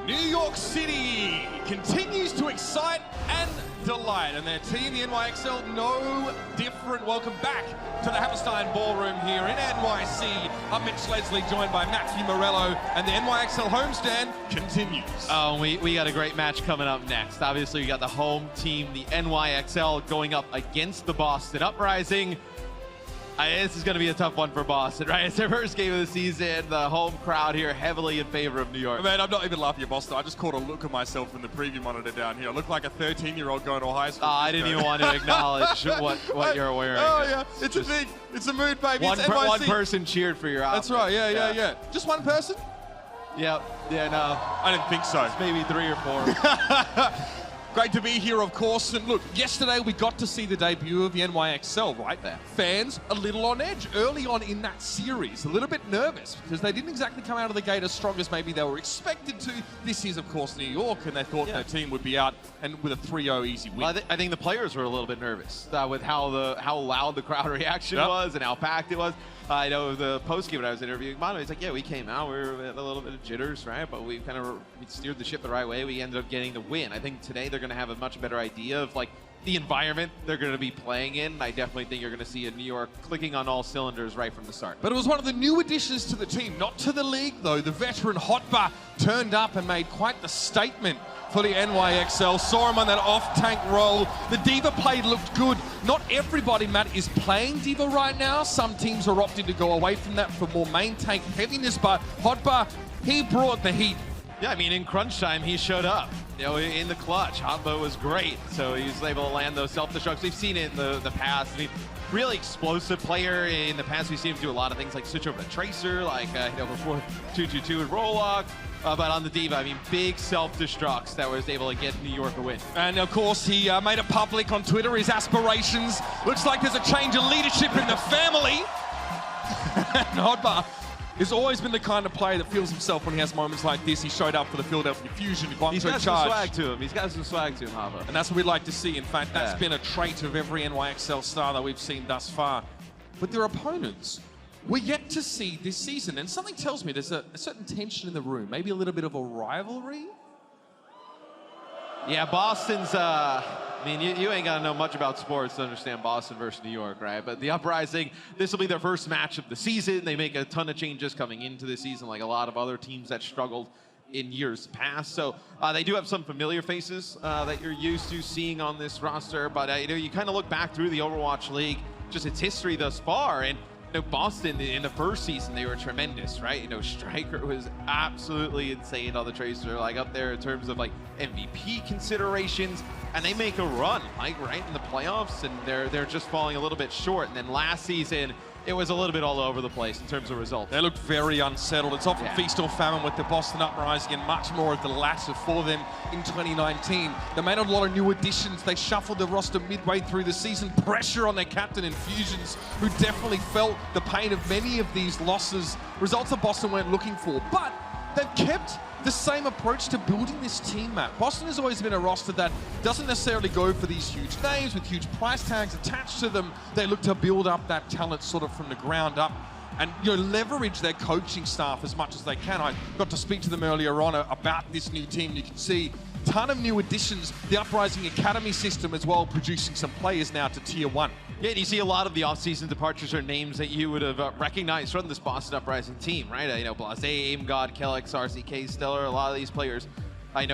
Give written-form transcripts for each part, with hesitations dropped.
New York City continues to excite and delight, and their team, the NYXL, no different. Welcome back to the Hammerstein Ballroom here in NYC. I'm Mitch Leslie, joined by Matthew Morello, and the NYXL homestand continues. Oh, we got a great match coming up next. Obviously, we got the home team, the NYXL, going up against the Boston Uprising. This is going to be a tough one for Boston, right? It's their first game of the season. The home crowd here heavily in favor of New York. Man, I'm not even laughing at Boston. I just caught a look at myself in the preview monitor down here. I look like a 13-year-old going to high school. I didn't even want to acknowledge what you're wearing. Oh, yeah. It's a thing. It's a mood, baby. One person cheered for your outfit. That's right. Yeah. Just one person? Yep. Yeah, no. I didn't think so. It's maybe 3 or 4. Great to be here, of course. And look, yesterday we got to see the debut of the NYXL, right? There. Fans a little on edge early on in that series, a little bit nervous because they didn't exactly come out of the gate as strong as maybe they were expected to. This is, of course, New York, and they thought their team would be out and with a 3-0 easy win. Well, I think the players were a little bit nervous with how loud the crowd reaction was and how packed it was. I know the post-game when I was interviewing Mono, he's like, yeah, we came out, we were a little bit of jitters, right? But we steered the ship the right way. We ended up getting the win. I think today they're going to have a much better idea of like the environment they're going to be playing in. I definitely think you're going to see a New York clicking on all cylinders right from the start. But it was one of the new additions to the team, not to the league though. The veteran Hotbar turned up and made quite the statement for the NYXL. Saw him on that off-tank role. The Diva play looked good. Not everybody, Matt, is playing Diva right now. Some teams are opting to go away from that for more main tank heaviness, but Hotbar, he brought the heat. Yeah, I mean, in crunch time, he showed up. You know, in the clutch, Hotbar was great. So he was able to land those self-destructs. We've seen it in the past. I mean, really explosive player. In the past, we've seen him do a lot of things like switch over to Tracer, like, before 2-2-2 and Rollock. But on the Diva, I mean, big self-destructs that was able to get New York a win. And of course, he made it public on Twitter, his aspirations. Looks like there's a change of leadership in the family. And Hotbar has always been the kind of player that feels himself when he has moments like this. He showed up for the Philadelphia Fusion. He's got some swag to him. He's got some swag to him, Hotbar. And that's what we'd like to see. In fact, that's been a trait of every NYXL star that we've seen thus far. But their opponents, we're yet to see this season. And something tells me there's a certain tension in the room. Maybe a little bit of a rivalry. Yeah, Boston's, I mean, you ain't got to know much about sports to understand Boston versus New York, right? But the Uprising, this will be their first match of the season. They make a ton of changes coming into the season, like a lot of other teams that struggled in years past. So they do have some familiar faces that you're used to seeing on this roster. But, you kind of look back through the Overwatch League, just its history thus far, and Boston in the first season, they were tremendous, right? Striker was absolutely insane on the Tracer, like up there in terms of like MVP considerations, and they make a run, like right in the playoffs, and they're just falling a little bit short. And then last season, it was a little bit all over the place in terms of results. They looked very unsettled. It's often feast or famine with the Boston Uprising, and much more of the latter for them in 2019. They made a lot of new additions. They shuffled the roster midway through the season. Pressure on their captain and Fusions, who definitely felt the pain of many of these losses. Results that Boston weren't looking for, but they've kept the same approach to building this team, Matt. Boston has always been a roster that doesn't necessarily go for these huge names with huge price tags attached to them. They look to build up that talent sort of from the ground up and leverage their coaching staff as much as they can. I got to speak to them earlier on about this new team. You can see a ton of new additions. The Uprising Academy system as well, producing some players now to Tier 1. Yeah, and you see a lot of the off-season departures are names that you would have recognized from this Boston Uprising team, right? Blase, Aim God, Kellex, RCK, Stellar, a lot of these players,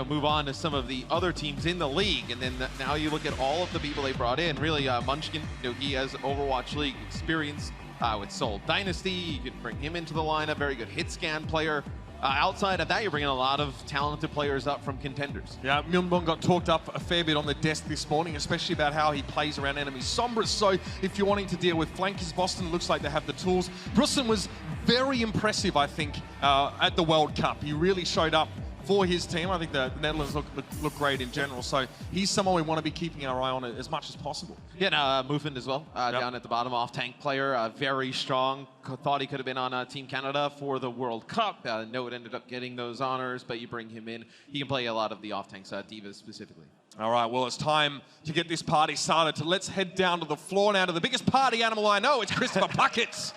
move on to some of the other teams in the league. And then now you look at all of the people they brought in. Really, Munchkin, he has Overwatch League experience with Seoul Dynasty. You can bring him into the lineup, very good hit scan player. Outside of that, you're bringing a lot of talented players up from contenders. Yeah, Myunbong got talked up a fair bit on the desk this morning, especially about how he plays around enemies. Sombra, so if you're wanting to deal with flankers, Boston looks like they have the tools. Brusson was very impressive, I think, at the World Cup. He really showed up for his team. I think the Netherlands look great in general. So he's someone we want to be keeping our eye on as much as possible. Yeah, Movement as well, down at the bottom, off-tank player, very strong. Thought he could have been on Team Canada for the World Cup. No, it ended up getting those honors, but you bring him in. He can play a lot of the off-tanks, Divas specifically. All right, well, it's time to get this party started. So let's head down to the floor now to the biggest party animal I know. It's Christopher Buckets.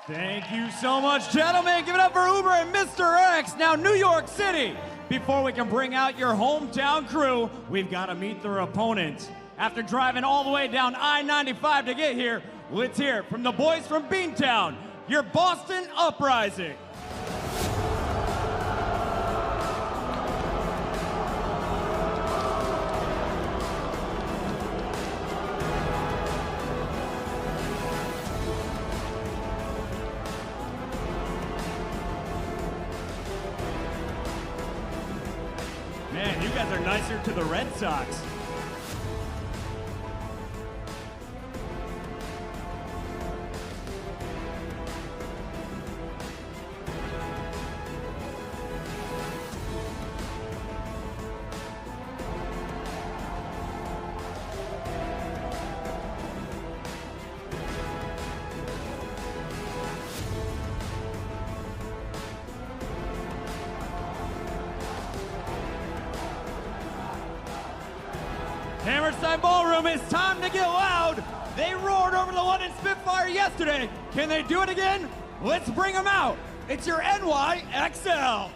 Thank you so much, gentlemen. Give it up for Uber and Mr. X. Now, New York City. Before we can bring out your hometown crew, we've got to meet their opponents. After driving all the way down I-95 to get here, let's hear it from the boys from Beantown, your Boston Uprising. Man, you guys are nicer to the Red Sox. Hammerstein Ballroom, it's time to get loud. They roared over the London Spitfire yesterday. Can they do it again? Let's bring them out. It's your NYXL.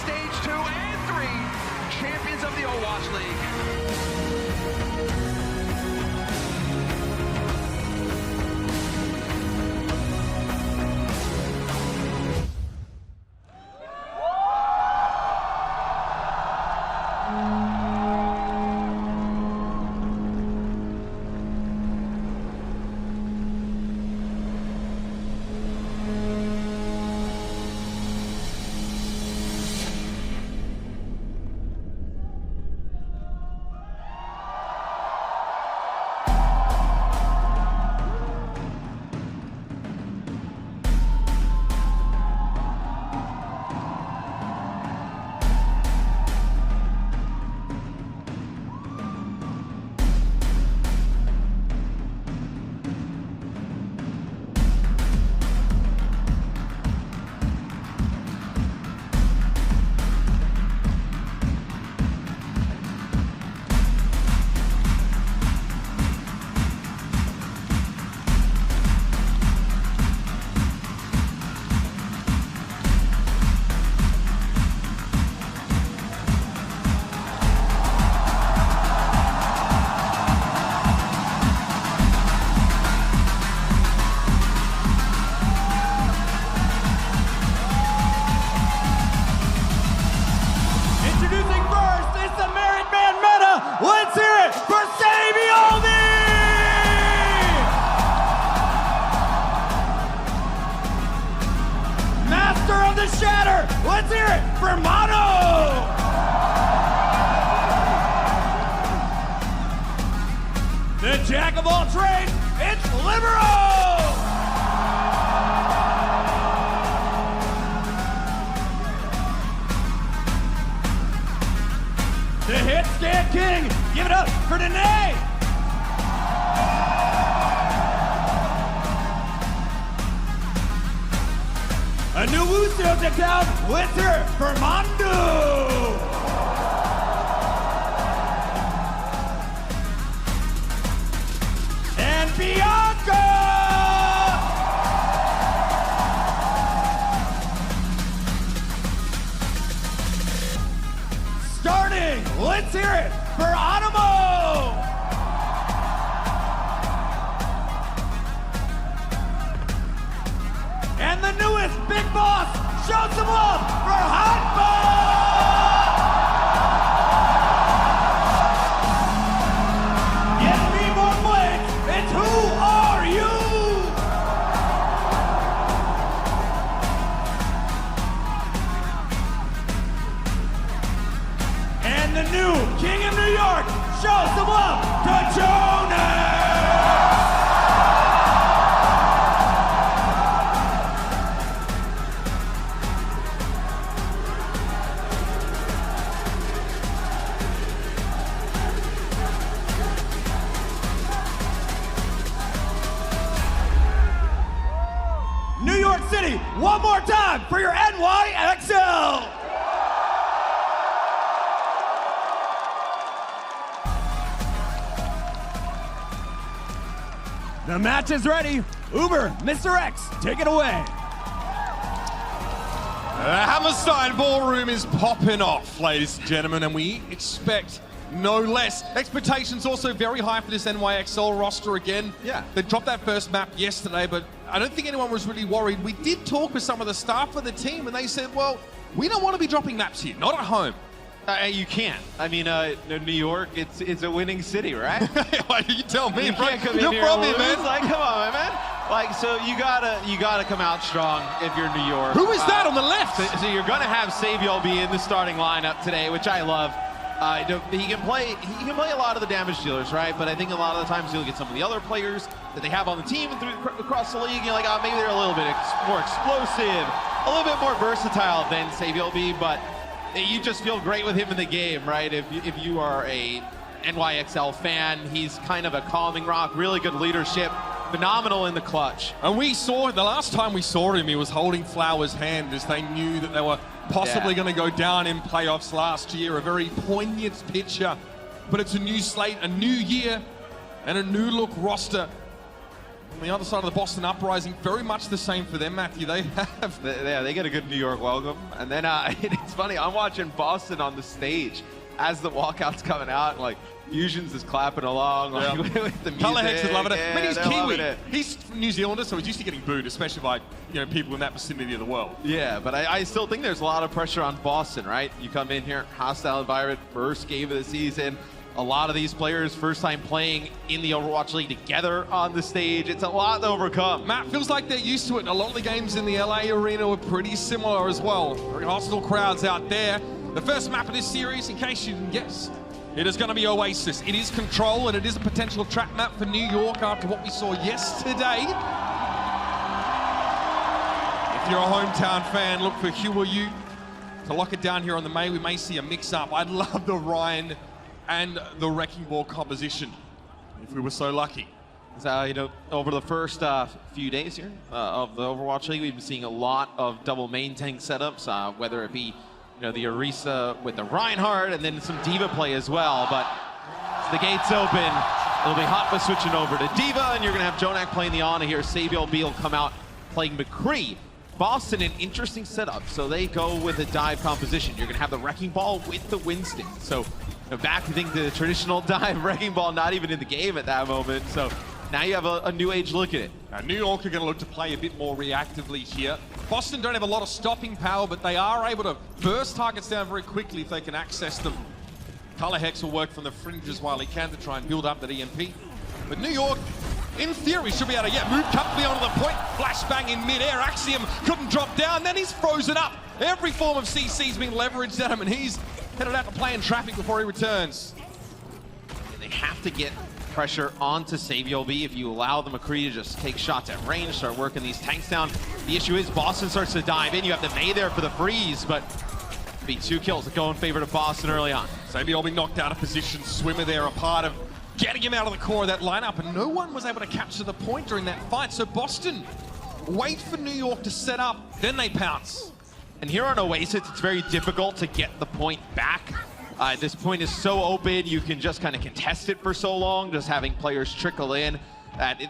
Stage 2 and 3 champions of the Overwatch League. Let's hear it for Savioli! Master of the Shatter, let's hear it for Mono! The Jack of all trades, it's Libero! The hit stand king, give it up for Danae! A new Lucio to town, let's hear it for Mondo! And Bianca! Starting, let's hear it for Animo! And the newest big boss, show some love for Hanbo! Give me more blitz, it's Who Are You? And the new King of New York, show some love to Jonas! York City one more time for your NYXL. The match is ready. Uber, Mr. X, take it away. The Hammerstein Ballroom is popping off, ladies and gentlemen, and we expect no less. Expectations also very high for this NYXL roster again. Yeah. They dropped that first map yesterday, but I don't think anyone was really worried. We did talk with some of the staff of the team, and they said, well, we don't want to be dropping maps here, not at home. You can't. I mean, New York, it's a winning city, right? You tell me, you bro. can't come You're in here from and here, lose. man. Like, come on, man. Like, so you gotta come out strong if you're New York. Who is that on the left? So you're gonna have Saviol be in the starting lineup today, which I love. He can play a lot of the damage dealers, right? But I think a lot of the times you'll get some of the other players that they have on the team and across the league. You're like, oh, maybe they're a little bit more explosive, a little bit more versatile than Saviol be, but you just feel great with him in the game, right? If you are a NYXL fan, he's kind of a calming rock, really good leadership, phenomenal in the clutch. And we saw, the last time we saw him, he was holding Flower's hand as they knew that they were possibly going to go down in playoffs last year. A very poignant picture, but it's a new slate, a new year, and a new look roster. On the other side of the Boston Uprising, very much the same for them, Matthew. They have... Yeah, they get a good New York welcome. And then it's funny, I'm watching Boston on the stage as the walkout's coming out, and like, Fusions is clapping along like, with the music. Colorhex is loving it. Yeah, I mean, he's they're Kiwi. loving it. He's from New Zealander, so he's used to getting booed, especially by people in that vicinity of the world. Yeah, but I still think there's a lot of pressure on Boston, right? You come in here, hostile environment, first game of the season. A lot of these players first time playing in the Overwatch League together on the stage. It's a lot to overcome. Matt, feels like they're used to it. A lot of the games in the LA arena were pretty similar as well. Very hostile crowds out there. The first map of this series, in case you didn't guess, it is going to be Oasis. It is Control, and it is a potential trap map for New York after what we saw yesterday. If you're a hometown fan, look for Who Are You to lock it down here on the May. We may see a mix-up. I'd love the Ryan and the Wrecking Ball composition, if we were so lucky. So, over the first few days here of the Overwatch League, we've been seeing a lot of double main tank setups, whether it be the Orisa with the Reinhardt and then some D.Va play as well. But the gate's open. It'll be Hotba switching over to D.Va, and you're going to have Jonak playing the Ana here. Saviol B will come out playing McCree. Boston, an interesting setup. So they go with a dive composition. You're going to have the Wrecking Ball with the Winston. So back, I think, to the traditional dive Wrecking Ball, not even in the game at that moment. So now you have a new age look at it. Now, New York are going to look to play a bit more reactively here. Boston don't have a lot of stopping power, but they are able to burst targets down very quickly if they can access them. Colorhex will work from the fringes while he can to try and build up that EMP. But New York, in theory, should be able to move comfortably onto the point. Flashbang in mid-air. Axiom couldn't drop down. Then he's frozen up. Every form of CC's been leveraged at him, and he's headed out to play in traffic before he returns. And they have to get pressure onto Saviol B. If you allow the McCree to just take shots at range, start working these tanks down. The issue is Boston starts to dive in. You have the May there for the freeze, but be 2 kills that go in favor of Boston early on. Saviol be knocked out of position. Swimmer there, a part of getting him out of the core of that lineup, and no one was able to capture the point during that fight. So Boston wait for New York to set up, then they pounce. And here on Oasis, it's very difficult to get the point back. This point is so open, you can just kind of contest it for so long, just having players trickle in.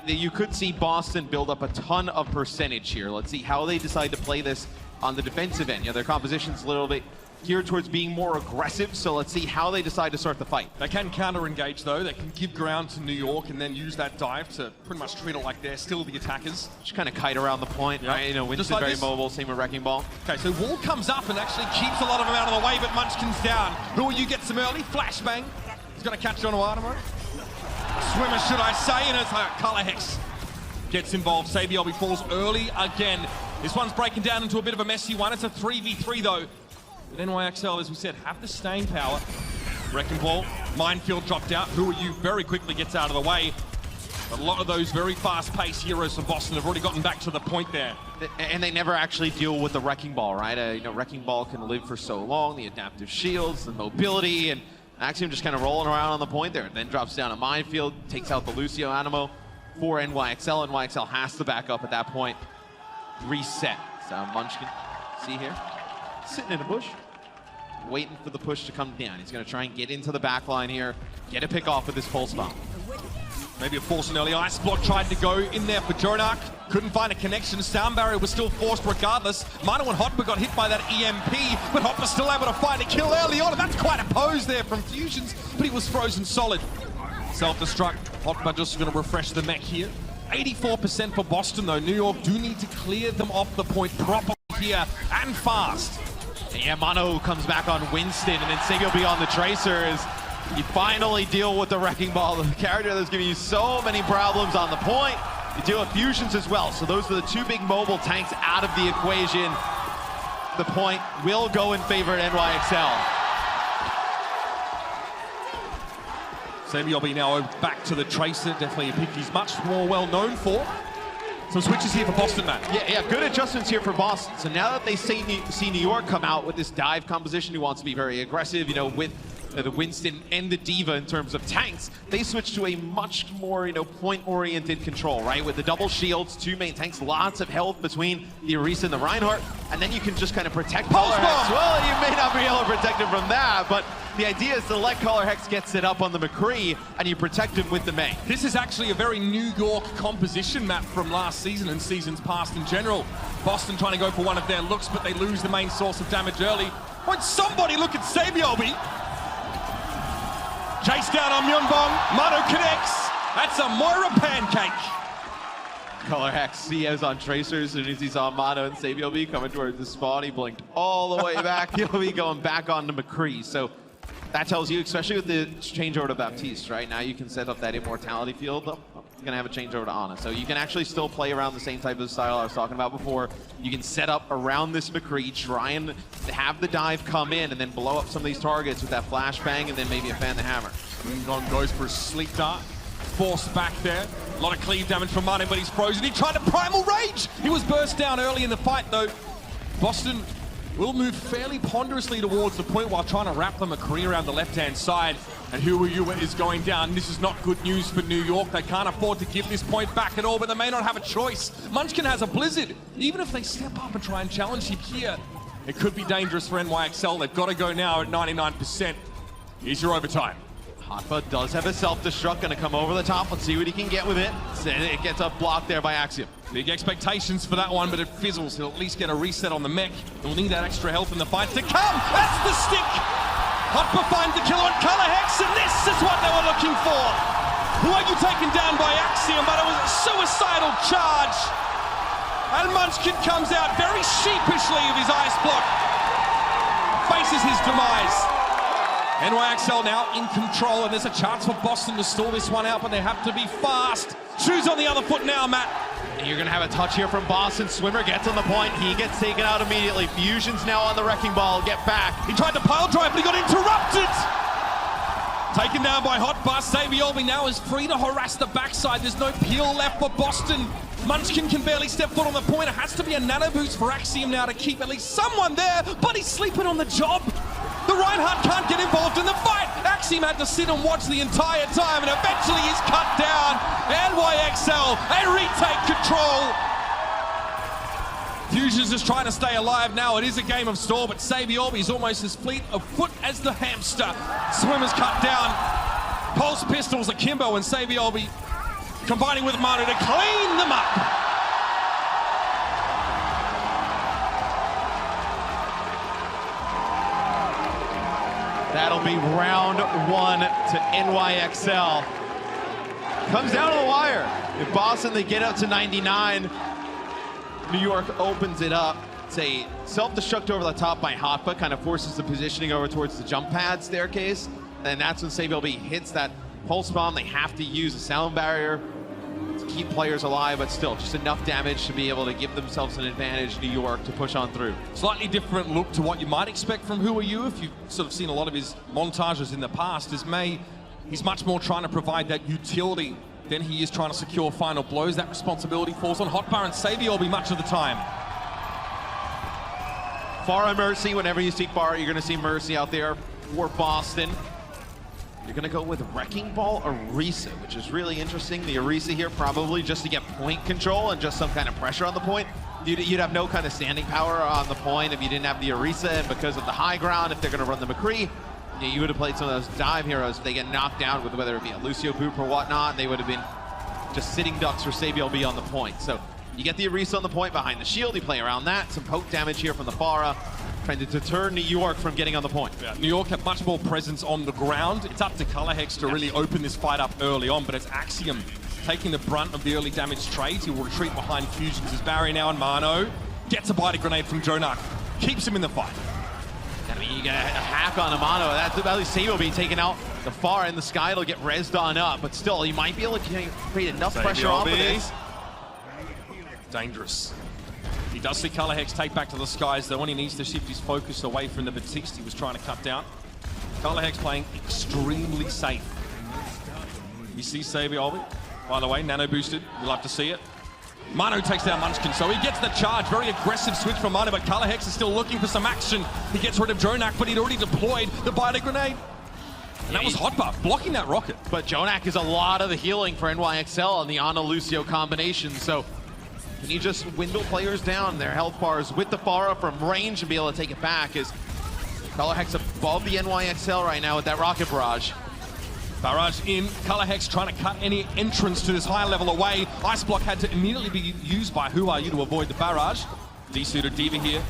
You could see Boston build up a ton of percentage here. Let's see how they decide to play this on the defensive end. Their composition's a little bit geared towards being more aggressive, so let's see how they decide to start the fight. They can counter-engage, though. They can give ground to New York and then use that dive to pretty much treat it like they're still the attackers. Just kind of kite around the point, right? Winston like very this. mobile, same with Wrecking Ball. Okay, so Wall comes up and actually keeps a lot of them out of the way, but Munchkin's down. Who Will You gets him early? Flashbang. He's going to catch it on Artemis. Swimmer, should I say, and it's Colorhex gets involved. Saviol falls early again. This one's breaking down into a bit of a messy one. It's a 3v3, though. But NYXL, as we said, have the staying power. Wrecking Ball, Minefield dropped out. Who Are You very quickly gets out of the way. A lot of those very fast-paced heroes from Boston have already gotten back to the point there. And they never actually deal with the Wrecking Ball, right? Wrecking Ball can live for so long, the adaptive shields, the mobility, and Axiom just kind of rolling around on the point there. Then drops down a Minefield, takes out the Lucio Animo for NYXL. NYXL has to back up at that point. reset. So Munchkin, see here, sitting in a bush, waiting for the push to come down. He's going to try and get into the back line here, get a pick off with this pulse bomb. Maybe a force an early ice block, tried to go in there for Jonak. Couldn't find a connection. Sound barrier was still forced regardless. Mano and Hotba got hit by that EMP, but Hotba's still able to find a kill early on, and that's quite a pose there from Fusions, but he was frozen solid. Self-destruct. Hotba just going to refresh the mech here. 84% for Boston though. New York do need to clear them off the point properly here and fast. Yeah, Mano comes back on Winston, and then Sig will be on the Tracer as you finally deal with the Wrecking Ball, the character that's giving you so many problems on the point. You deal with Fusions as well, so those are the two big mobile tanks out of the equation. The point will go in favor of NYXL. Samuel now back to the Tracer, definitely a pick he's much more well known for. Some switches here for Boston, Matt. Yeah, good adjustments here for Boston. So now that they see New York come out with this dive composition who wants to be very aggressive, you know, with the Winston and the Diva in terms of tanks, they switch to a much more, you know, point-oriented control, right? With the double shields, two main tanks, lots of health between the Orisa and the Reinhardt, and then you can just kind of protect Color Hex. Well, you may not be able to protect him from that, but the idea is to let Color Hex get set up on the McCree, and you protect him with the main. This is actually a very New York composition map from last season and seasons past in general. Boston trying to go for one of their looks, but they lose the main source of damage early. When somebody look at Sabiobi. Chase down on Myunbong. Mano connects. That's a Moira pancake. Color Hex, he is on Tracer. As soon as he saw Mano and Sabiobi coming towards the spawn, he blinked all the way back. He'll be going back on to McCree. So that tells you, especially with the changeover to Baptiste, right? Now you can set up that immortality field. You're going to have a changeover to Ana. So you can actually still play around the same type of style I was talking about before. You can set up around this McCree, try and have the dive come in, and then blow up some of these targets with that flashbang, and then maybe a fan the hammer. Moongon goes for a sleep dart. Forced back there. A lot of cleave damage from Mane, but he's frozen. He tried to Primal Rage. He was burst down early in the fight, though. Boston will move fairly ponderously towards the point while trying to wrap the McCree around the left-hand side. And Huayua is going down. This is not good news for New York. They can't afford to give this point back at all, but they may not have a choice. Munchkin has a Blizzard. Even if they step up and try and challenge him here, it could be dangerous for NYXL. They've got to go now at 99%. Here's your overtime. Hotba does have a self-destruct, gonna come over the top. Let's see what he can get with it. It gets up blocked there by Axiom. Big expectations for that one, but it fizzles. He'll at least get a reset on the mech. He'll need that extra health in the fight to come. That's the stick. Hotba finds the kill on Color Hex, and this is what they were looking for. Huayua taken down by Axiom, but it was a suicidal charge. And Munchkin comes out very sheepishly of his ice block. Faces his demise. NYXL now in control, and there's a chance for Boston to stall this one out, but they have to be fast. Shoes on the other foot now, Matt. And you're gonna have a touch here from Boston. Swimmer gets on the point. He gets taken out immediately. Fusion's now on the Wrecking Ball. Get back. He tried to pile drive, but he got interrupted. Taken down by Hotba. Saviolbi now is free to harass the backside. There's no peel left for Boston. Munchkin can barely step foot on the point. It has to be a nano boost for Axiom now to keep at least someone there, but he's sleeping on the job. The Reinhardt can't get involved in the fight. Axiom had to sit and watch the entire time, and eventually he's cut down. NYXL, they retake control. Fusion's just trying to stay alive now. It is a game of stall, but Saviolbi is almost as fleet of foot as the hamster. Swimmer's cut down. Pulse pistols akimbo, and Saviolbi combining with Manu to clean them up. That'll be round one to NYXL. Comes down to the wire. If Boston, they get up to 99. New York opens it up. It's a self-destruct over the top by Hotba, kind of forces the positioning over towards the jump pad staircase. And that's when Saviolbi hits that pulse bomb. They have to use a sound barrier to keep players alive, but still just enough damage to be able to give themselves an advantage, New York, to push on through. Slightly different look to what you might expect from Huayua if you've sort of seen a lot of his montages in the past. He's much more trying to provide that utility than he is trying to secure final blows. That responsibility falls on Hotbar and Saviolbi much of the time. Pharah Mercy, whenever you see Pharah, you're gonna see Mercy out there for Boston. You're gonna go with Wrecking Ball Orisa, which is really interesting. The Orisa here probably just to get point control and just some kind of pressure on the point. you'd have no kind of standing power on the point if you didn't have the Orisa, and because of the high ground, if they're going to run the McCree, you would have played some of those dive heroes. If they get knocked down with whether it be a Lucio Boop or whatnot, they would have been just sitting ducks for SabiLB on the point. So you get the Orisa on the point behind the shield, you play around that, some poke damage here from the Pharah, trying to deter New York from getting on the point. Yeah, New York have much more presence on the ground. It's up to Colorhex to really open this fight up early on, but it's Axiom taking the brunt of the early damage trades. He will retreat behind Fusions. His barrier now, and Mano gets a bite of grenade from Jonak, keeps him in the fight. I mean, you get a hack on Amano. That's about least SabiLB taking out the Pharah in the sky. It'll get rezzed on up, but still, you might be able to create enough pressure off of this. Dangerous. He does see Colorhex take back to the skies, though, when he needs to shift his focus away from the Batix he was trying to cut down. Colorhex playing extremely safe. You see SabiLB, by the way, nano boosted. You love to see it. Mano takes down Munchkin, so he gets the charge. Very aggressive switch from Mano, but Colorhex is still looking for some action. He gets rid of Jonak, but he'd already deployed the bite grenade. And that was Hotbar, blocking that rocket. But Jonak is a lot of the healing for NYXL on the Ana-Lucio combination, so can you just window players down their health bars with the Pharah from range and be able to take it back? As Colorhex above the NYXL right now with that rocket barrage. Barrage in, Colorhex trying to cut any entrance to this high level away. Ice Block had to immediately be used by Who Are You to avoid the barrage. D-suited Diva here.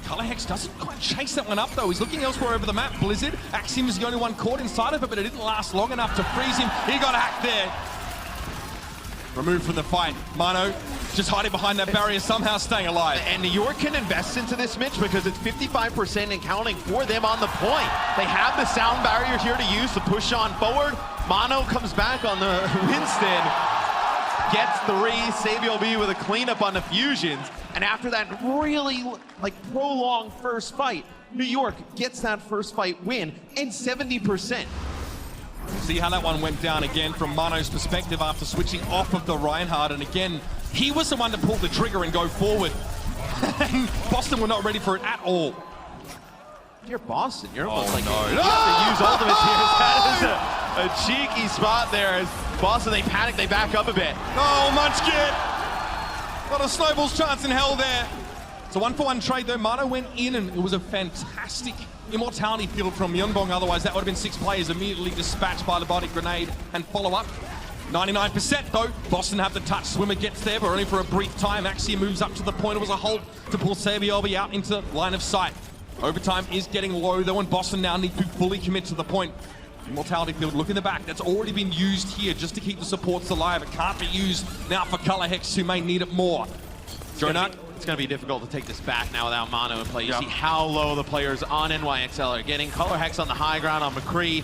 Colorhex doesn't quite chase that one up though. He's looking elsewhere over the map. Blizzard, Axiom is the only one caught inside of it, but it didn't last long enough to freeze him. He got hacked there. Removed from the fight. Mano just hiding behind that barrier, somehow staying alive. And New York can invest into this, Mitch, because it's 55% and counting for them on the point. They have the sound barrier here to use to push on forward. Mano comes back on the Winston, gets 3, SabiLB with a cleanup on the Fusions. And after that really prolonged first fight, New York gets that first fight win and 70%. See how that one went down again from Mano's perspective after switching off of the Reinhardt, and again, he was the one to pull the trigger and go forward. And Boston were not ready for it at all. You're Boston, you're almost you have to use ultimates here. That is a cheeky spot there as Boston, they panic, they back up a bit. Oh, Munchkin! Got a snowball's chance in hell there. It's a 1-for-1 trade though. Mano went in and it was a fantastic immortality field from Yunbong, otherwise that would have been 6 players immediately dispatched by the body grenade and follow up. 99% though, Boston have the touch, Swimmer gets there, but only for a brief time. Axiom moves up to the point, it was a hold to pull SabiLB out into line of sight. Overtime is getting low though, and Boston now need to fully commit to the point. Immortality field, look in the back, that's already been used here just to keep the supports alive. It can't be used now for Colorhex, who may need it more. Jonak. It's going to be difficult to take this back now without Mano in play. You see how low the players on NYXL are getting. Colorhex on the high ground on McCree.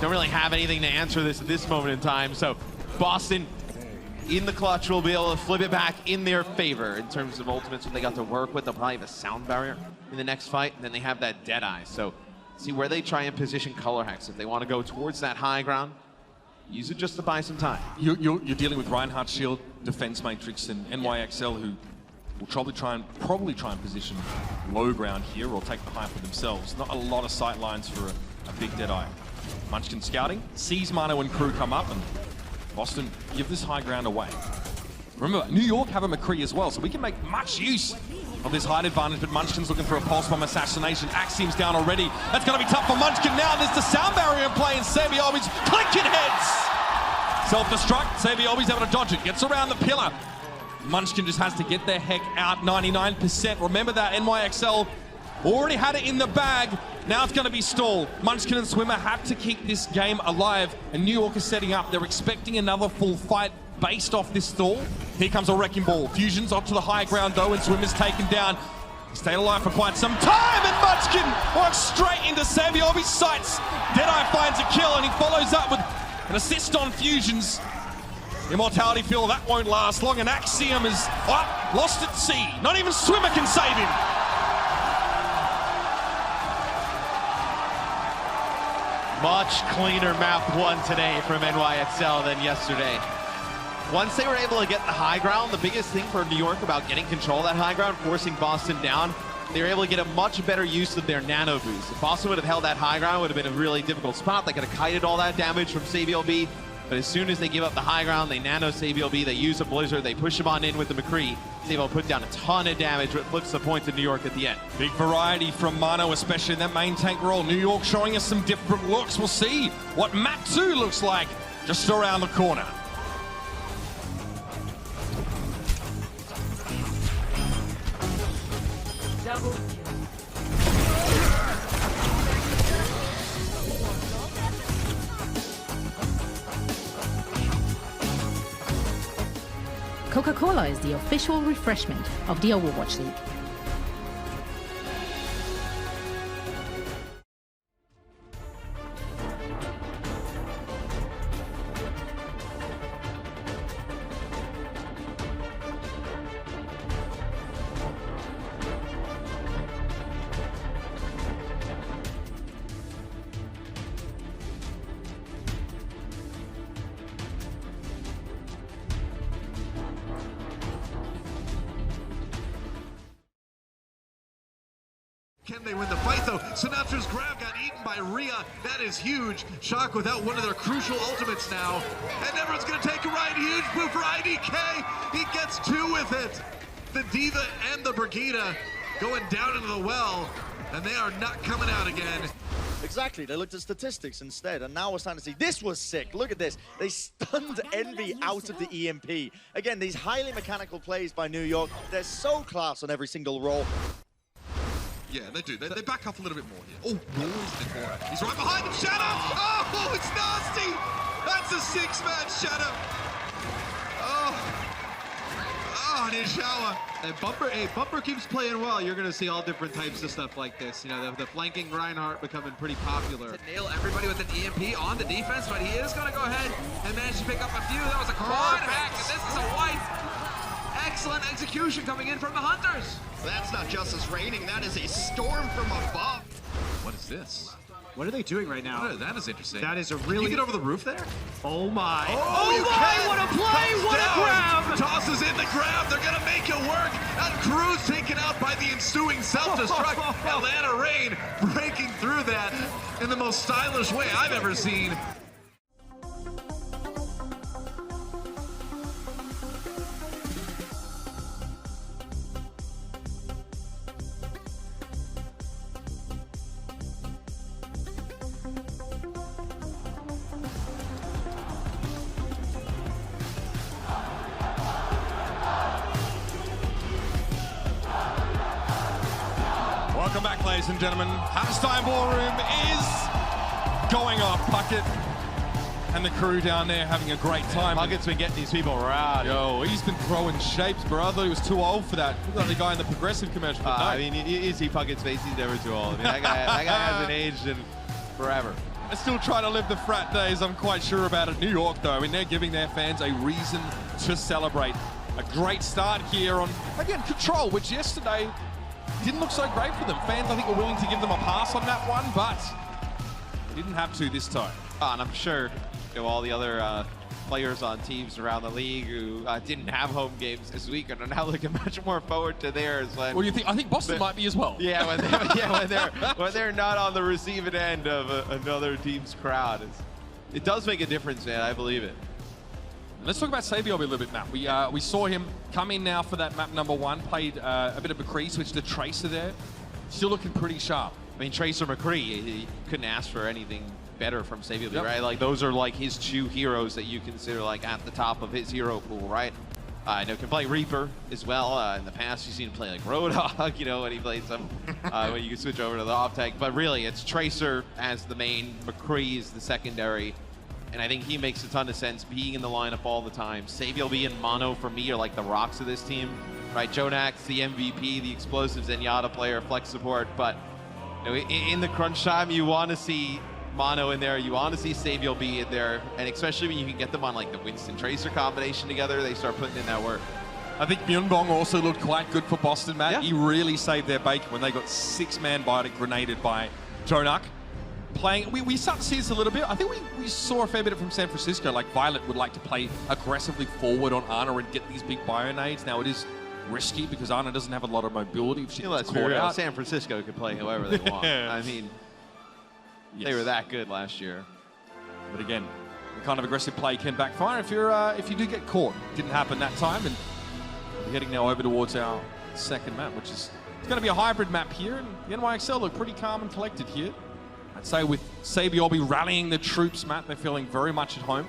Don't really have anything to answer this at this moment in time. So Boston in the clutch will be able to flip it back in their favor in terms of ultimates. When they got to work with, they'll probably have a sound barrier in the next fight. And then they have that Deadeye. So see where they try and position Colorhex. If they want to go towards that high ground, use it just to buy some time. You're dealing with Reinhardt Shield, Defense Matrix, and NYXL, who will probably try and position low ground here or take the high for themselves. Not a lot of sight lines for a big Deadeye. Munchkin scouting, sees Mano and crew come up, and Boston give this high ground away. Remember, New York have a McCree as well, so we can make much use of this height advantage, but Munchkin's looking for a pulse bomb assassination. Axiom's down already. That's going to be tough for Munchkin now. There's the sound barrier in play, and SabiLB's clinking heads. Self-destruct, SabiLB's able to dodge it, gets around the pillar. Munchkin just has to get their heck out, 99%. Remember that NYXL already had it in the bag. Now it's going to be stalled. Munchkin and Swimmer have to keep this game alive, and New York is setting up. They're expecting another full fight based off this stall. Here comes a wrecking ball. Fusion's up to the high ground though, and Swimmer's taken down. He stayed alive for quite some time, and Munchkin walks straight into SabiLB's sights. Deadeye finds a kill, and he follows up with an assist on Fusions. Immortality field, that won't last long, and Axiom is lost at sea. Not even Swimmer can save him. Much cleaner map 1 today from NYXL than yesterday. Once they were able to get the high ground, the biggest thing for New York about getting control of that high ground, forcing Boston down, they were able to get a much better use of their nano boost. If Boston would have held that high ground, it would have been a really difficult spot. They could have kited all that damage from SabiLB. But as soon as they give up the high ground, they nano Sabiel B, they use a Blizzard, they push him on in with the McCree. Sabiel put down a ton of damage, but flips the point to New York at the end. Big variety from Mano, especially in that main tank role. New York showing us some different looks. We'll see what map 2 looks like just around the corner. Double kill. Coca-Cola is the official refreshment of the Overwatch League. Can they win the fight though? Sinatra's grab got eaten by Rhea. That is huge. Shock without one of their crucial ultimates now. And everyone's gonna take a ride. Huge move for IDK. He gets 2 with it. The Diva and the Brigida going down into the well. And they are not coming out again. Exactly, they looked at statistics instead, and now we're starting to see, this was sick, look at this. They stunned Envy out of the EMP. Again, these highly mechanical plays by New York, they're so class on every single roll. Yeah, they do. They back up a little bit more here. Oh, Roy's in the corner. He's right behind him, Shadow! Oh, it's nasty! That's a 6-man Shadow! Oh, Nishawa. If Bumper keeps playing well, you're going to see all different types of stuff like this. You know, the flanking Reinhardt becoming pretty popular. To nail everybody with an EMP on the defense, but he is going to go ahead and manage to pick up a few. That was a quad hack, and this is a wipe. Excellent execution coming in from the Hunters. That's not justice raining, that is a storm from above. What is this? What are they doing right now? Oh, that is interesting. That is a Can really... you get over the roof there? Oh my. Oh you my, what a play, what a grab! Tosses in the grab, they're gonna make it work. And Cruz taken out by the ensuing self-destruct. Atlanta Rain breaking through that in the most stylish way I've ever seen. Welcome back, ladies and gentlemen. Hammerstein Ballroom is going off. Puckett and the crew down there having a great time. Puckett's been getting these people rowdy. Yo, he's been throwing shapes, bro. I thought he was too old for that. Look like the guy in the Progressive commercial. But no. I mean, you see Puckett's face, he's never too old. I mean, that guy hasn't aged in forever. They're still trying to live the frat days, I'm quite sure about it. New York, though, I mean, they're giving their fans a reason to celebrate. A great start here on, again, Control, which yesterday didn't look so great for them. Fans, I think, were willing to give them a pass on that one, but they didn't have to this time. And I'm sure all the other players on teams around the league who didn't have home games this week are now looking much more forward to theirs. What do you think? I think Boston might be as well. Yeah, when they're not on the receiving end of another team's crowd. It does make a difference, man. I believe it. Let's talk about Sabiel a little bit, Matt. We saw him come in now for that map number 1, played a bit of McCree, switched to Tracer there. Still looking pretty sharp. I mean, Tracer McCree, he couldn't ask for anything better from Sabiel, right? Like, those are like his 2 heroes that you consider like at the top of his hero pool, right? I know can play Reaper as well. In the past, you've seen him play like Roadhog, you know, when he played some, when you can switch over to the off tank. But really, it's Tracer as the main, McCree is the secondary. And I think he makes a ton of sense being in the lineup all the time. Sabiel B and Mono, for me, are like the rocks of this team, right? Jonax, the MVP, the explosive Zenyatta player, flex support. But you know, in the crunch time, you want to see Mono in there. You want to see Sabiel B in there. And especially when you can get them on like the Winston Tracer combination together, they start putting in that work. I think Myunbong also looked quite good for Boston, Matt. Yeah. He really saved their bacon when they got 6-man grenaded by Jonak. Playing, we start to see this a little bit. I think we saw a fair bit from San Francisco. Like Violet would like to play aggressively forward on Ana and get these big bio nades. Now it is risky because Ana doesn't have a lot of mobility. If she gets caught out. San Francisco could play however they want. I mean, they were that good last year. But again, the kind of aggressive play can backfire if you do get caught. Didn't happen that time, and we're heading now over towards our second map, which is it's going to be a hybrid map here, and the NYXL look pretty calm and collected here. I'd say with Sabiolby rallying the troops, Matt, they're feeling very much at home.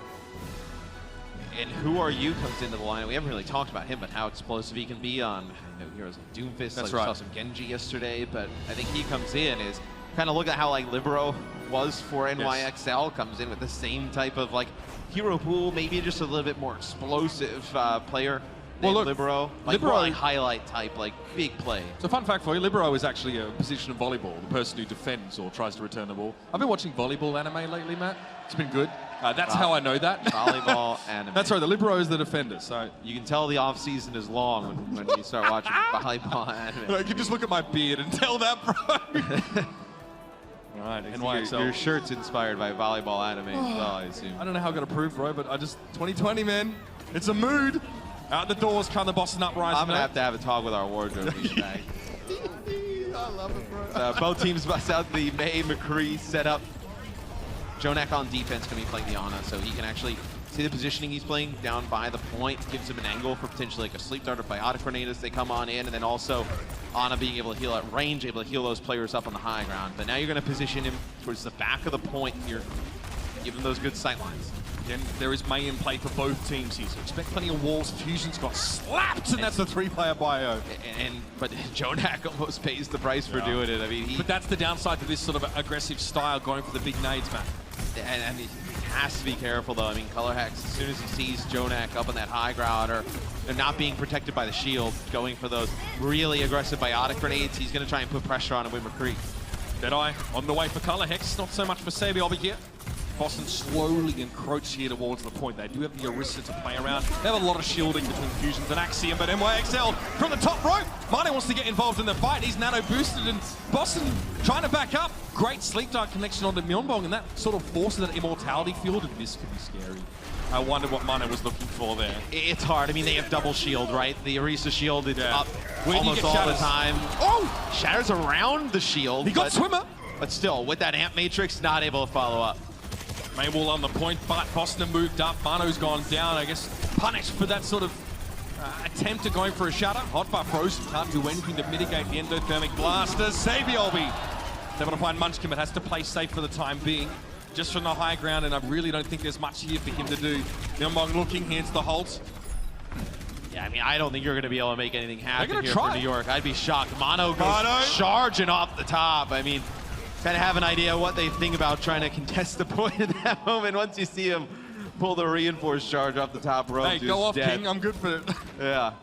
And Who Are You comes into the lineup. We haven't really talked about him, but how explosive he can be on heroes like Doomfist. That's like right. We saw some Genji yesterday, but I think he comes in is kind of look at how like Libero was for NYXL, comes in with the same type of like hero pool, maybe just a little bit more explosive player. Well, look, Libero, like Libero, more like highlight type, like big play. So fun fact for you, Libero is actually a position of volleyball, the person who defends or tries to return the ball. I've been watching volleyball anime lately, Matt. It's been good. That's how I know that. Volleyball anime. That's right, the Libero is the defender. So you can tell the off season is long when you start watching volleyball anime. You can just look at my beard and tell that, bro. Right, NYXL. Your shirt's inspired by volleyball anime as well, I assume. I don't know how I got approved, bro, but 2020, man. It's a mood. Out the doors come the Boston Uprising. I'm going to have a talk with our wardrobe tonight. I love it, bro. Both teams bust out the May McCree setup. Jonak on defense going to be playing the Ana, so he can actually see the positioning he's playing down by the point. Gives him an angle for potentially like a sleep dart or biotic grenade as they come on in, and then also Ana being able to heal at range, able to heal those players up on the high ground. But now you're going to position him towards the back of the point here, give him those good sight lines. Again, there is May in play for both teams here, so expect plenty of walls. Fusion's got slapped, and that's a 3-player bio. But Jonak almost pays the price for doing it. I mean, but that's the downside to this sort of aggressive style, going for the big nades, man. And he has to be careful, though. I mean, Colorhex, as soon as he sees Jonak up on that high ground, or they're not being protected by the shield, going for those really aggressive biotic grenades, he's going to try and put pressure on him with McCree. Deadeye on the way for Colorhex, not so much for Sabiolby here. Boston slowly encroach here towards the point. They do have the Orisa to play around. They have a lot of shielding between Fusions and Axiom, but NYXL from the top rope. Mane wants to get involved in the fight. He's nano boosted, and Boston trying to back up. Great sleep dart connection onto Myeonbong, and that sort of forces that immortality field, and this could be scary. I wonder what Mane was looking for there. It's hard. I mean, they have double shield, right? The Orisa shield is up almost all the time. Oh! Shatters around the shield. He got Swimmer. But still, with that amp matrix, not able to follow up. Maywall on the point, but Boston moved up. Mano's gone down, I guess, punished for that sort of attempt at going for a shatter. Hotbar frozen, can't do anything to mitigate the endothermic blaster. Sabiolby able to find Munchkin, but has to play safe for the time being. Just from the high ground, and I really don't think there's much here for him to do. Myeonbong looking, here's the halt. Yeah, I mean, I don't think you're going to be able to make anything happen here for New York. I'd be shocked. Mono goes charging off the top. I mean, kind of have an idea what they think about trying to contest the point at that moment. Once you see him pull the reinforced charge off the top rope, hey, go off, dead. King. I'm good for it. Yeah.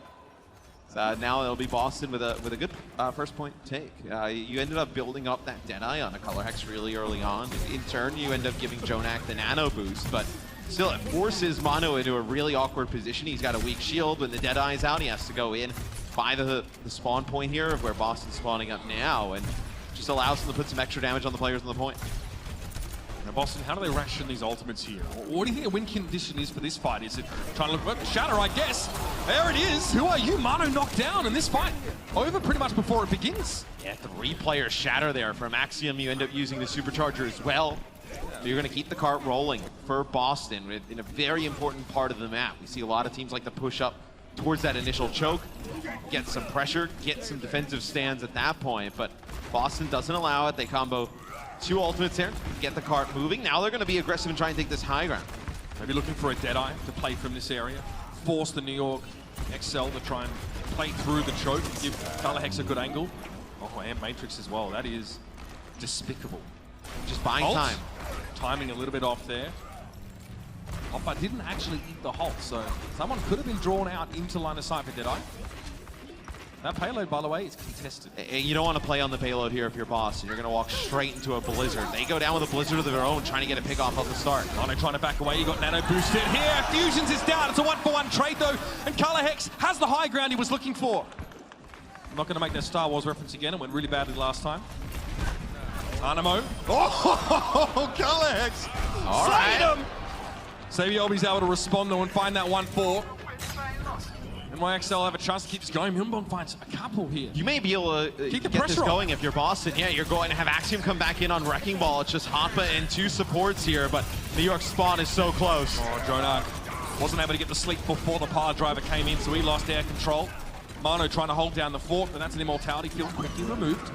So now it'll be Boston with a good first point take. You ended up building up that Deadeye on a Colorhex really early on. In turn, you end up giving Jonak the nano boost, but still it forces Mono into a really awkward position. He's got a weak shield. When the Deadeye's out, he has to go in by the spawn point here of where Boston's spawning up now, and just allows him to put some extra damage on the players on the point. Now, Boston, how do they ration these ultimates here? What do you think a win condition is for this fight? Is it trying to look shatter, I guess? There it is. Who are you? Mano knocked down in this fight. Over pretty much before it begins. Yeah, 3-player shatter there from Axiom. You end up using the supercharger as well. So you're going to keep the cart rolling for Boston in a very important part of the map. We see a lot of teams like to push up towards that initial choke, get some pressure, get some defensive stands at that point, but Boston doesn't allow it. They combo 2 ultimates here, get the cart moving. Now they're going to be aggressive and try and take this high ground. Maybe looking for a Deadeye to play from this area, force the New York XL to try and play through the choke, give Colorhex a good angle. Oh, and Matrix as well. That is despicable. Just buying time. Timing a little bit off there. Hopper didn't actually eat the halt, so someone could have been drawn out into line of sight for Deadeye. That payload, by the way, is contested. You don't want to play on the payload here if you're Boston. You're going to walk straight into a Blizzard. They go down with a Blizzard of their own, trying to get a pick off at the start. Mono trying to back away. You got nano boosted here. Fusions is down. It's a 1-for-1 trade, though. And Colorhex has the high ground he was looking for. I'm not going to make that Star Wars reference again. It went really badly last time. Anamo. Oh, Colorhex. All right. Sabiolby's able to respond, though, and find that 1-4. NYXL have a chance to keep this going. Myunbong finds a couple here. You may be able to keep the get pressure this on. going if you're Boston. Yeah, you're going to have Axiom come back in on Wrecking Ball. It's just Hotba and 2 supports here, but New York's spawn is so close. Oh, Jonak wasn't able to get the sleep before the power driver came in, so he lost air control. Mano trying to hold down the fort, but that's an immortality field quickly removed.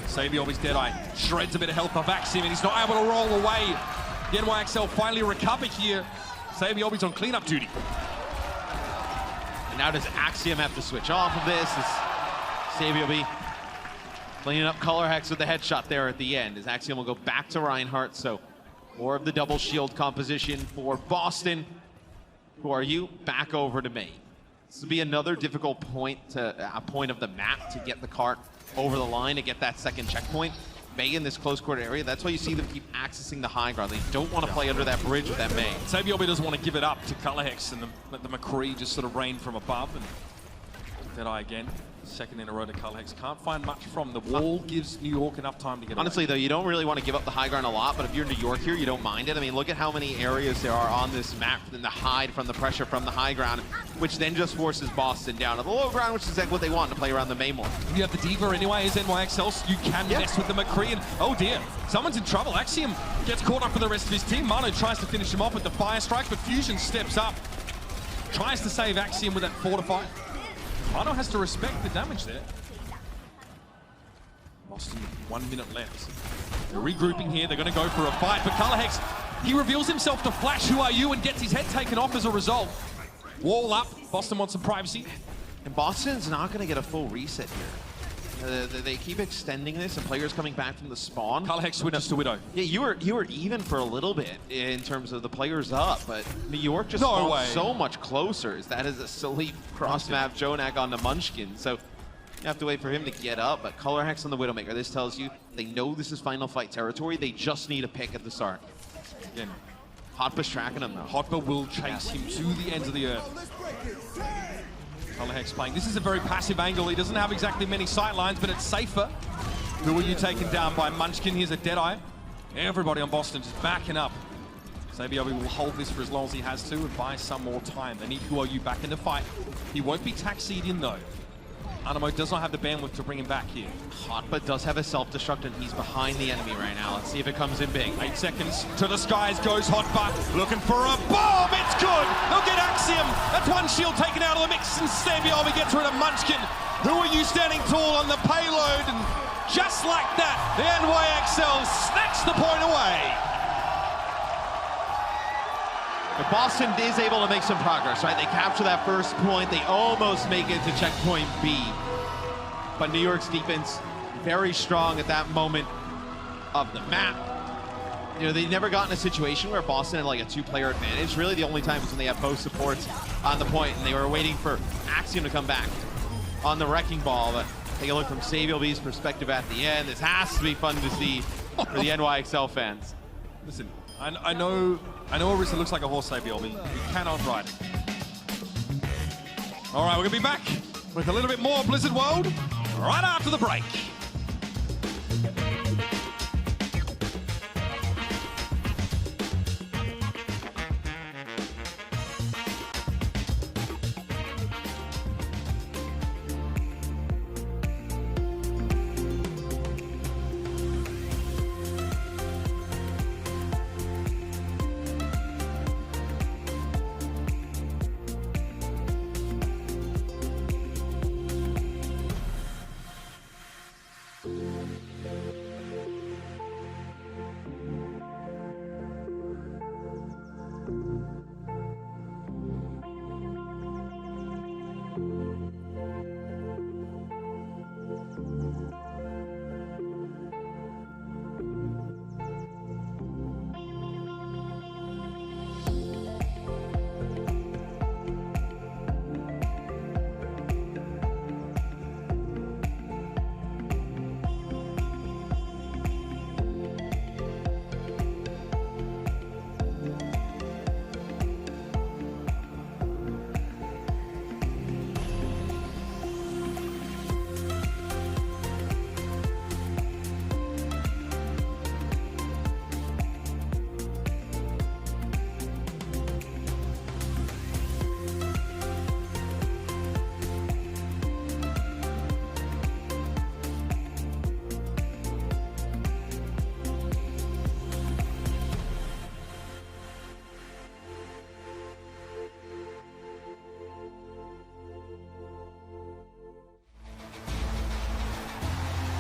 Saviobi's Deadeye shreds a bit of health off Axiom, and he's not able to roll away. The NYXL finally recover here. Saviobi's on cleanup duty. And now does Axiom have to switch off of this? Is Saviobi cleaning up Color Hex with the headshot there at the end, as Axiom will go back to Reinhardt, so more of the double shield composition for Boston. Who are you? Back over to May. This will be another difficult point of the map to get the cart over the line to get that second checkpoint. May in this close quarter area, that's why you see them keep accessing the high ground. They don't want to play under that bridge with that May. Saviobi doesn't want to give it up to Colorhex and let the McCree just sort of rain from above. And Deadeye again, second in a row to Colorhex. Can't find much from the wall, gives New York enough time to get Honestly, away. though, you don't really want to give up the high ground a lot, but if you're New York here, you don't mind it. I mean, look at how many areas there are on this map and the hide from the pressure from the high ground, which then just forces Boston down to the low ground, which is exactly what they want to play around the May more. You have the Diva anyway, as NYXL, so you can mess with the McCree, and oh dear, someone's in trouble. Axiom gets caught up with the rest of his team. Mano tries to finish him off with the Fire Strike, but Fusion steps up, tries to save Axiom with that Fortify. Mano has to respect the damage there. Boston, 1 minute left. They're regrouping here, they're gonna go for a fight, but Colorhex, he reveals himself to Flash, who are you, and gets his head taken off as a result. Wall up, Boston wants some privacy. And Boston's not gonna get a full reset here. They keep extending this, and players coming back from the spawn. Colorhex switches to Widow. Yeah, you were even for a little bit in terms of the players up, but New York just spawned so much closer. That is a Salif cross-map Jonak on the Munchkin, so you have to wait for him to get up, but Color Hex on the Widowmaker. This tells you they know this is final fight territory. They just need a pick at the start. Again, Hotba's tracking him though. Hotba will chase him to the ends of the earth. Color Hex playing. This is a very passive angle. He doesn't have exactly many sight lines, but it's safer. Who are you taken down by? Munchkin. Here's a Deadeye. Everybody on Boston just backing up. Saviobi will hold this for as long as he has to and buy some more time. They need Who Are You back in the fight. He won't be taxied in though. Animo does not have the bandwidth to bring him back here. Hotba does have a self-destruct, and he's behind the enemy right now. Let's see if it comes in big. 8 seconds to the skies goes Hotba, looking for a bomb. It's good. He'll get Axiom. That's one shield taken out of the mix, and Saviobi gets rid of Munchkin. Who Are You standing tall on the payload? And just like that, the NYXL snatched the point away. But Boston is able to make some progress, right? They capture that first point. They almost make it to checkpoint B. But New York's defense, very strong at that moment of the map. You know, they never got in a situation where Boston had like a 2-player advantage. Really, the only time was when they had both supports on the point, and they were waiting for Axiom to come back on the Wrecking Ball. But take a look from Saviobi's perspective at the end. This has to be fun to see for the NYXL fans. Listen, I know Orisa looks like a horse, Saviobi. You cannot ride it. All right, we're gonna be back with a little bit more Blizzard World right after the break.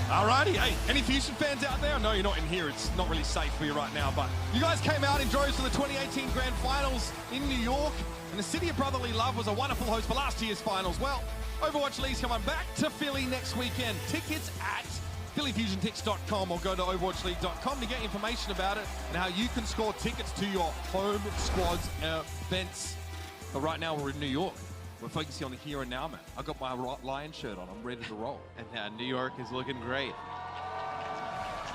Alrighty, hey, any Fusion fans out there? No, you're not in here. It's not really safe for you right now, but you guys came out in droves for the 2018 Grand Finals in New York, and the City of Brotherly Love was a wonderful host for last year's finals. Well, Overwatch League's coming back to Philly next weekend. Tickets at phillyfusiontix.com or go to overwatchleague.com to get information about it and how you can score tickets to your home squad's events. But right now we're in New York. We're focusing on the here and now, man. I got my Lion shirt on. I'm ready to roll. And New York is looking great.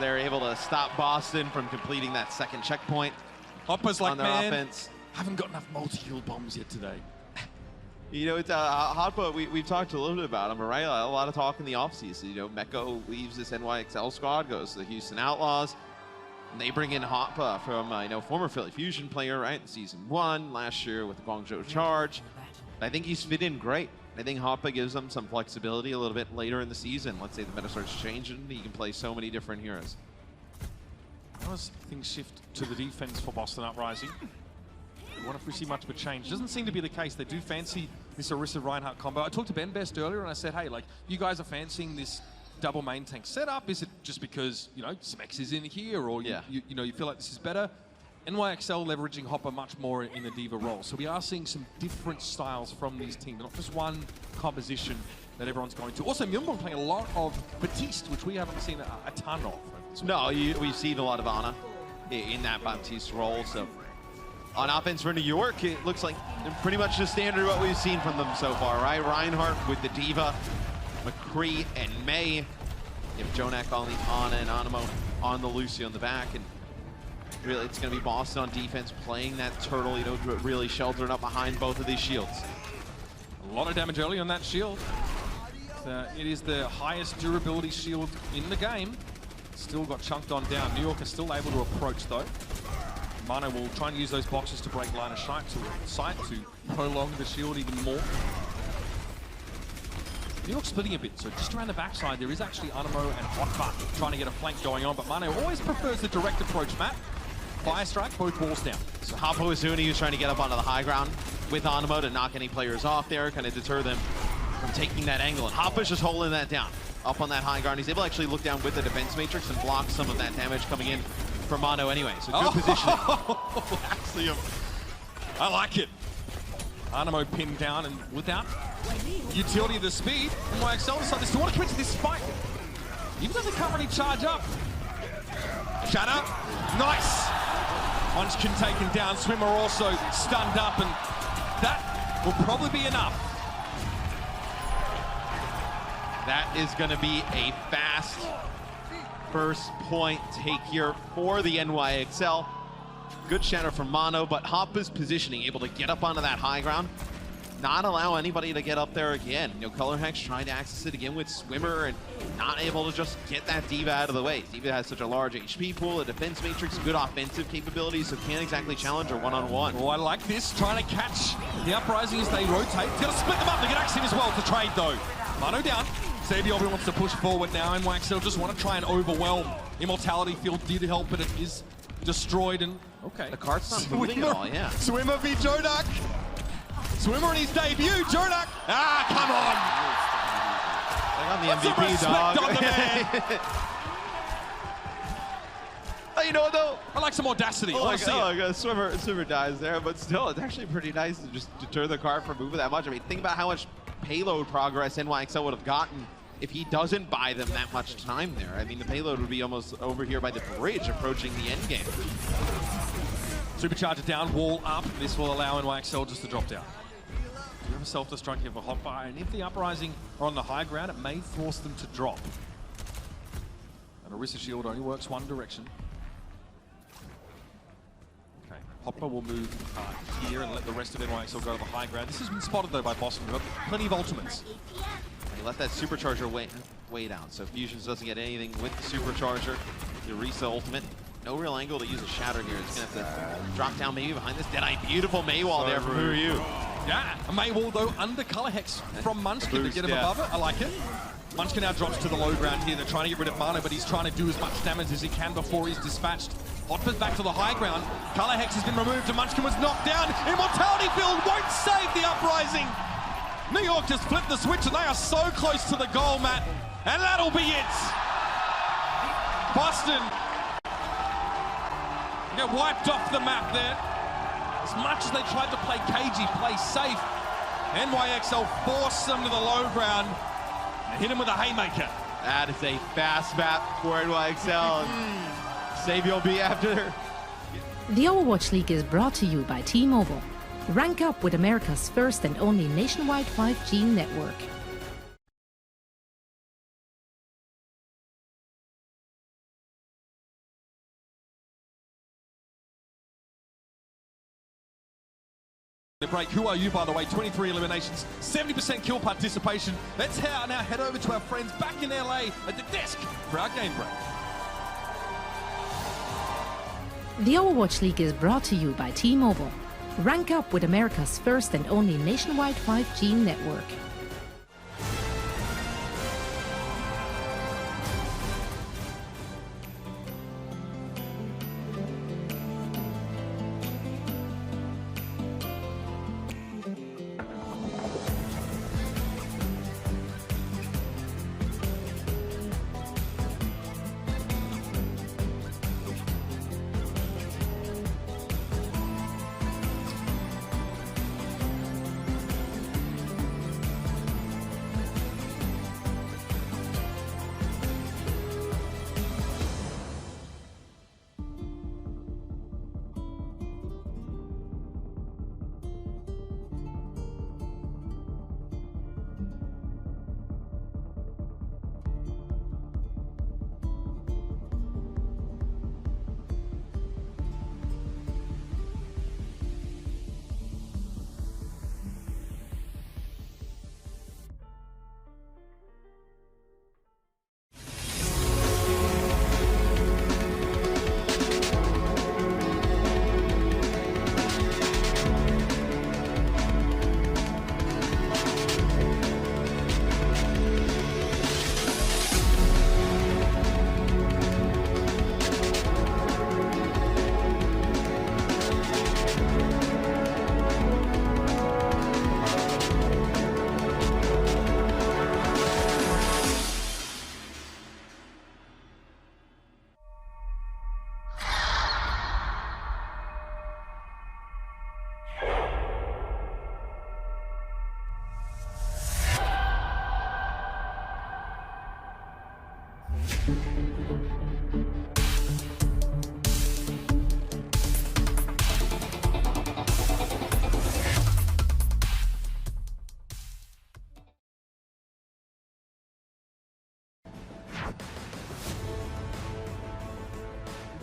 They're able to stop Boston from completing that second checkpoint. Hopper's like, on their offense. Haven't got enough multi-kill bombs yet today. You know, it's Hotba, we've talked a little bit about him, right? A lot of talk in the offseason. You know, Mecco leaves this NYXL squad, goes to the Houston Outlaws. And they bring in Hotba from, you know, former Philly Fusion player, right? In season 1, last year with the Guangzhou Charge. I think he's fit in great. I think Hotba gives them some flexibility a little bit later in the season. Let's say the meta starts changing, he can play so many different heroes. As things shift to the defense for Boston Uprising, I wonder if we see much of a change. Doesn't seem to be the case. They do fancy this Orisa Reinhardt combo. I talked to Ben Best earlier and I said, hey, like, you guys are fancying this double main tank setup. Is it just because, you know, Smex is in here, or you know, you feel like this is better? NYXL leveraging Hopper much more in the Diva role. So we are seeing some different styles from these teams, not just one composition that everyone's going to. Also, Myunbong playing a lot of Batiste, which we haven't seen a ton of. No, we've seen a lot of Ana in that Batiste role. So on offense for New York, it looks like pretty much the standard what we've seen from them so far, right? Reinhardt with the Diva, McCree and May. You have Jonak on the Ana and Animo on the Lucio in the back. And really, it's going to be Boston on defense playing that turtle, you know, really sheltering up behind both of these shields. A lot of damage early on that shield. It is the highest durability shield in the game. Still got chunked on down. New York is still able to approach, though. Mano will try and use those boxes to break line of sight to prolong the shield even more. New York splitting a bit, so just around the backside, there is actually Animo and Hotba trying to get a flank going on, but Mano always prefers the direct approach map. Fire strike, both walls down. So Hoppo was doing, he was trying to get up onto the high ground with Animo to knock any players off there, kind of deter them from taking that angle. And Hoppa's just holding that down. Up on that high ground, he's able to actually look down with the defense matrix and block some of that damage coming in from Mano anyway. So good positioning. Actually, I like it. Animo pinned down, and without utility of the speed, NYXL decided to want to commit to this fight. Even though they can't really charge up. Shadow, nice. Munchkin taken down, Swimmer also stunned up, and that will probably be enough. That is going to be a fast first point take here for the NYXL. Good shatter from Mano, but Hoppa's positioning, able to get up onto that high ground, not allow anybody to get up there again. You know, Color Hex trying to access it again with Swimmer and not able to just get that Diva out of the way. Diva has such a large HP pool, a defense matrix, good offensive capabilities, so can't exactly challenge her one-on-one. Oh, I like this, trying to catch the Uprising as they rotate. He's got to split them up, they get Axiom as well to trade though. Mano down. Sabiobi wants to push forward now, and NYXL just want to try and overwhelm. Immortality Field did help, but it is destroyed, and okay. The card's not moving at all, yeah. Swimmer v Jonak. Swimmer in his debut, Jonak. Ah, come on. Like on the MVP, dog. On the man. Oh, you know what, though? I like some audacity. Oh, my God. Swimmer dies there, but still, it's actually pretty nice to just deter the card from moving that much. I mean, think about how much payload progress NYXL would have gotten if he doesn't buy them that much time there. I mean, the payload would be almost over here by the bridge, approaching the end game. Supercharger down, wall up. This will allow NYXL just to drop down. You have a self-destruct here for Hotfire, and if the Uprising are on the high ground, it may force them to drop. And Orisa shield only works one direction. Okay, Hopper will move here and let the rest of NYXL go to the high ground. This has been spotted though by Boston. We've got plenty of ultimates. They let that supercharger way down, so Fusions doesn't get anything with the supercharger. The Orisa ultimate. No real angle to use a shatter here. It's gonna have to drop down maybe behind this Deadeye. Beautiful Maywall there from Who Are You? Yeah, a Maywall though under Color Hex from Munchkin to get him above it. I like it. Munchkin now drops to the low ground here. They're trying to get rid of Mano, but he's trying to do as much damage as he can before he's dispatched. Hotfir's back to the high ground. Color Hex has been removed and Munchkin was knocked down. Immortality Field won't save the Uprising. New York just flipped the switch and they are so close to the goal, Matt. And that'll be it. Boston get wiped off the map there. As much as they tried to play cagey, play safe, NYXL forced them to the low ground and hit him with a haymaker. That is a fast map for NYXL. Save you'll be after. The Overwatch League is brought to you by T-Mobile. Rank up with America's first and only nationwide 5G network. The break. Who are you, by the way? 23 eliminations, 70% kill participation. Let's now head over to our friends back in LA at the desk for our game break. The Overwatch League is brought to you by T-Mobile. Rank up with America's first and only nationwide 5G network.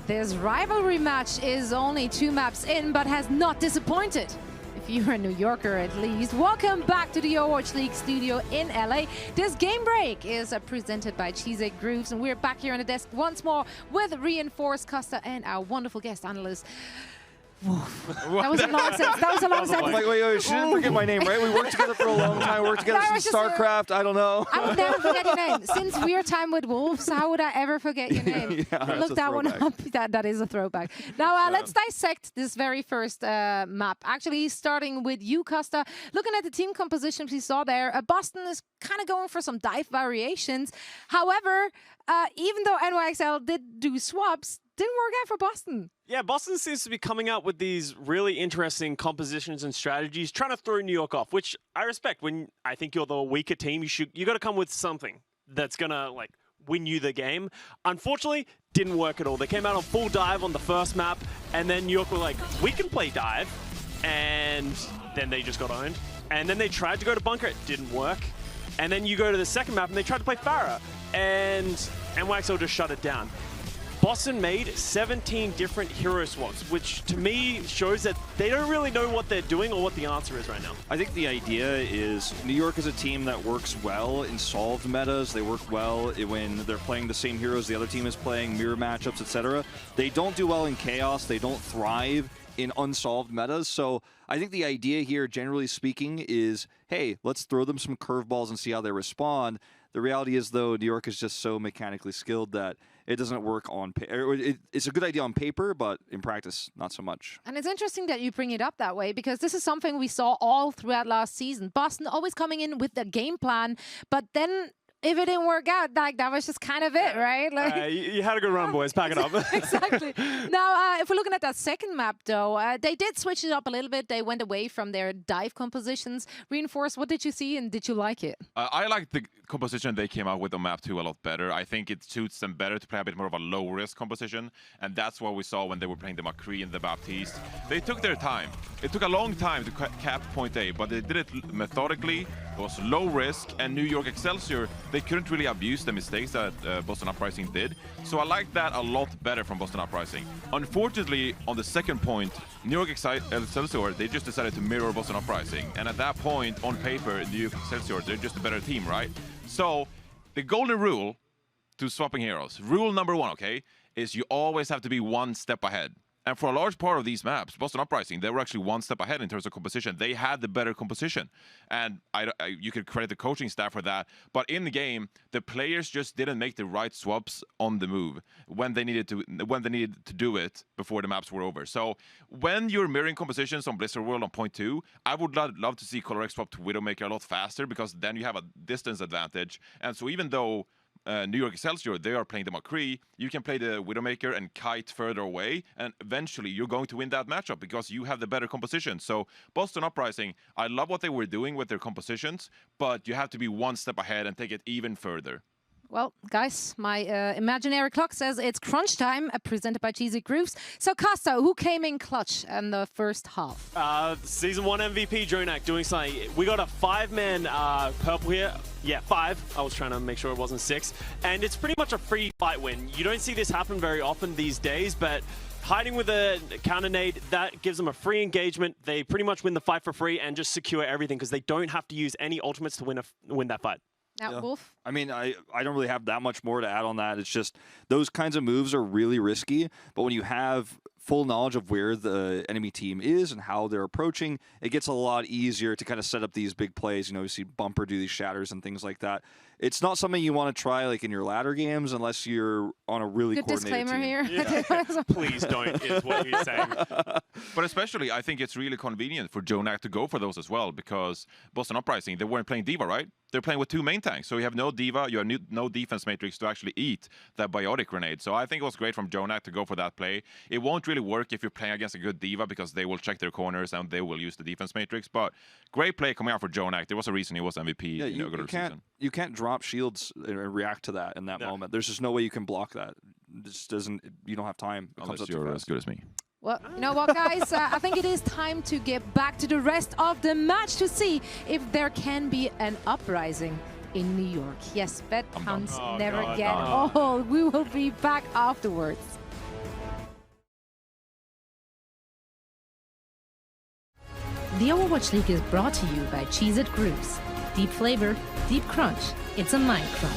This rivalry match is only 2 maps in, but has not disappointed. If you're a New Yorker at least, welcome back to the Overwatch League studio in LA. This game break is presented by Cheesecake Grooves, and we're back here on the desk once more with Reinforced Costa and our wonderful guest analyst. That was a long sentence. That was a long sentence. Like, wait, she didn't forget my name, right? We worked together for a long time. We worked together since StarCraft. I don't know. I would never forget your name. Since we're time with Wolves, how would I ever forget your name? Look that one up. That is a throwback. Now, let's dissect this very first map. Actually, starting with you, Costa. Looking at the team compositions we saw there, Boston is kind of going for some dive variations. However, even though NYXL did do swaps, didn't work out for Boston. Yeah, Boston seems to be coming out with these really interesting compositions and strategies, trying to throw New York off, which I respect. When I think you're the weaker team, you got to come with something that's gonna like win you the game. Unfortunately, didn't work at all. They came out on full dive on the first map, and then New York were like, we can play dive, and then they just got owned. And then they tried to go to bunker, it didn't work. And then you go to the second map, and they tried to play Pharah, and NYXL just shut it down. Boston made 17 different hero swaps, which to me shows that they don't really know what they're doing or what the answer is right now. I think the idea is New York is a team that works well in solved metas. They work well when they're playing the same heroes the other team is playing, mirror matchups, etc. They don't do well in chaos. They don't thrive in unsolved metas. So I think the idea here, generally speaking, is, hey, let's throw them some curveballs and see how they respond. The reality is, though, New York is just so mechanically skilled that it doesn't work on paper. It's a good idea on paper, but in practice, not so much. And it's interesting that you bring it up that way, because this is something we saw all throughout last season. Boston always coming in with the game plan, but then if it didn't work out, like that was just kind of it, right? Like, you had a good run, boys. Pack it up. Exactly. Now, if we're looking at that second map, though, they did switch it up a little bit. They went away from their dive compositions. Reinforce, what did you see and did you like it? I like the composition they came out with on map 2 a lot better. I think it suits them better to play a bit more of a low-risk composition, and that's what we saw when they were playing the McCree and the Baptiste. They took their time. It took a long time to cap point A, but they did it methodically. It was low risk, and New York Excelsior, they couldn't really abuse the mistakes that Boston Uprising did. So I like that a lot better from Boston Uprising. Unfortunately, on the second point, New York Excelsior, they just decided to mirror Boston Uprising. And at that point, on paper, New York Excelsior, they're just a better team, right? So the golden rule to swapping heroes, rule number 1, okay, is you always have to be one step ahead. And for a large part of these maps, Boston Uprising, they were actually one step ahead in terms of composition. They had the better composition. And you could credit the coaching staff for that. But in the game, the players just didn't make the right swaps on the move when they needed to do it before the maps were over. So when you're mirroring compositions on Blizzard World on point 2, I would love to see ColorX swap to Widowmaker a lot faster, because then you have a distance advantage. And so even though New York Excelsior, they are playing the McCree, you can play the Widowmaker and kite further away, and eventually you're going to win that matchup because you have the better composition. So Boston Uprising, I love what they were doing with their compositions, but you have to be one step ahead and take it even further. Well, guys, my imaginary clock says it's crunch time, presented by Cheesy Grooves. So, Costa, who came in clutch in the first half? Season 1 MVP, Jonak, doing something. We got a 5-man purple here. Yeah, 5. I was trying to make sure it wasn't 6. And it's pretty much a free fight win. You don't see this happen very often these days, but hiding with a counter nade, that gives them a free engagement. They pretty much win the fight for free and just secure everything because they don't have to use any ultimates to win that fight. Now, Wolf? I mean, I don't really have that much more to add on that. It's just those kinds of moves are really risky, but when you have full knowledge of where the enemy team is and how they're approaching, it gets a lot easier to kind of set up these big plays. You know, you see Bumper do these shatters and things like that. It's not something you want to try like in your ladder games unless you're on a really Good coordinated disclaimer team. here. Yeah. Please don't, is what he's saying. But especially, I think it's really convenient for Jonak to go for those as well, because Boston Uprising, they weren't playing Diva, right? They're playing with 2 main tanks. So you have no Diva, you have no defense matrix to actually eat that biotic grenade. So I think it was great from Jonak to go for that play. It won't really work if you're playing against a good Diva, because they will check their corners and they will use the defense matrix. But great play coming out for Jonak. There was a reason he was MVP. Yeah, you can't drop shields and react to that in that moment. There's just no way you can block that. This doesn't. You don't have time. It Unless you're as good as me. Well, you know what, guys? I think it is time to get back to the rest of the match to see if there can be an uprising in New York. Yes, bet puns never get old. We will be back afterwards. The Overwatch League is brought to you by Cheez-It Grooves. Deep flavor, deep crunch. It's a mind crunch.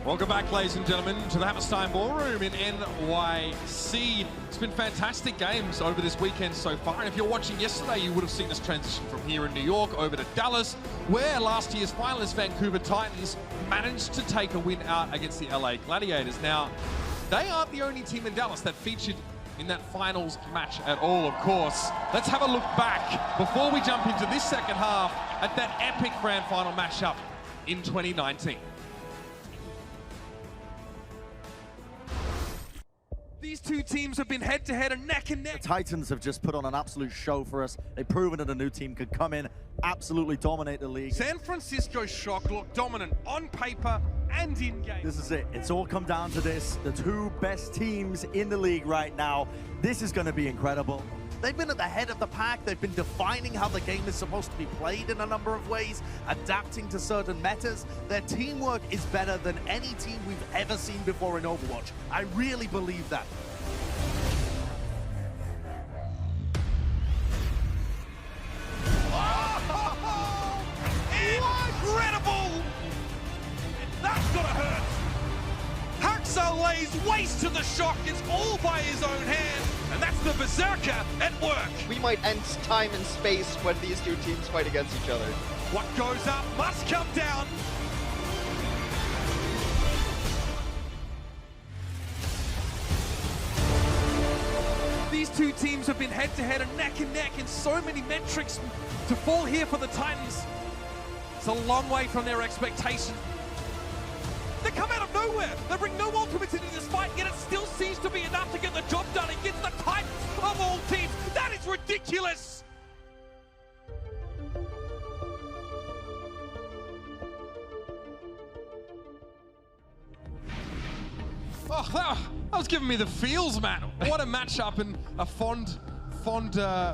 Welcome back, ladies and gentlemen, to the Hammerstein Ballroom in NYC. It's been fantastic games over this weekend so far, and if you're watching yesterday, you would have seen us transition from here in New York over to Dallas, where last year's finalists, Vancouver Titans, managed to take a win out against the LA Gladiators. Now, they aren't the only team in Dallas that featured in that finals match at all, of course. Let's have a look back before we jump into this second half at that epic grand final matchup in 2019. These two teams have been head-to-head and neck and neck. The Titans have just put on an absolute show for us. They've proven that a new team could come in, absolutely dominate the league. San Francisco Shock look dominant on paper and in-game. This is it. It's all come down to this. The two best teams in the league right now. This is going to be incredible. They've been at the head of the pack. They've been defining how the game is supposed to be played in a number of ways, adapting to certain metas. Their teamwork is better than any team we've ever seen before in Overwatch. I really believe that. Incredible! That's gotta hurt! Haxar lays waste to the Shock. It's all by his own hand. And that's the Berserker at work. We might end time and space when these two teams fight against each other. What goes up must come down. These two teams have been head-to-head and neck in so many metrics. To fall here for the Titans, it's a long way from their expectation. They come out of nowhere. They bring no ultimates into this fight, yet it still seems to be enough to get the job done against the Titans of all teams. That is ridiculous. Oh, that was giving me the feels, man. What a matchup and a fond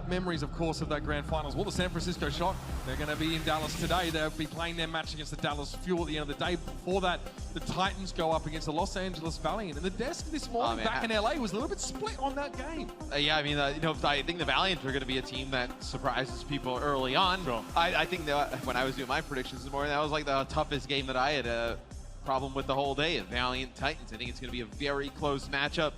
memories, of course, of that grand finals. Well, the San Francisco Shock, they're going to be in Dallas today. They'll be playing their match against the Dallas Fuel at the end of the day. Before that, the Titans go up against the Los Angeles Valiant. And the desk this morning back in LA was a little bit split on that game. Yeah, I mean, you know, I think the Valiant are going to be a team that surprises people early on. Sure. I think that when I was doing my predictions this morning, that was like the toughest game that I had a problem with the whole day of Valiant Titans. I think it's going to be a very close matchup.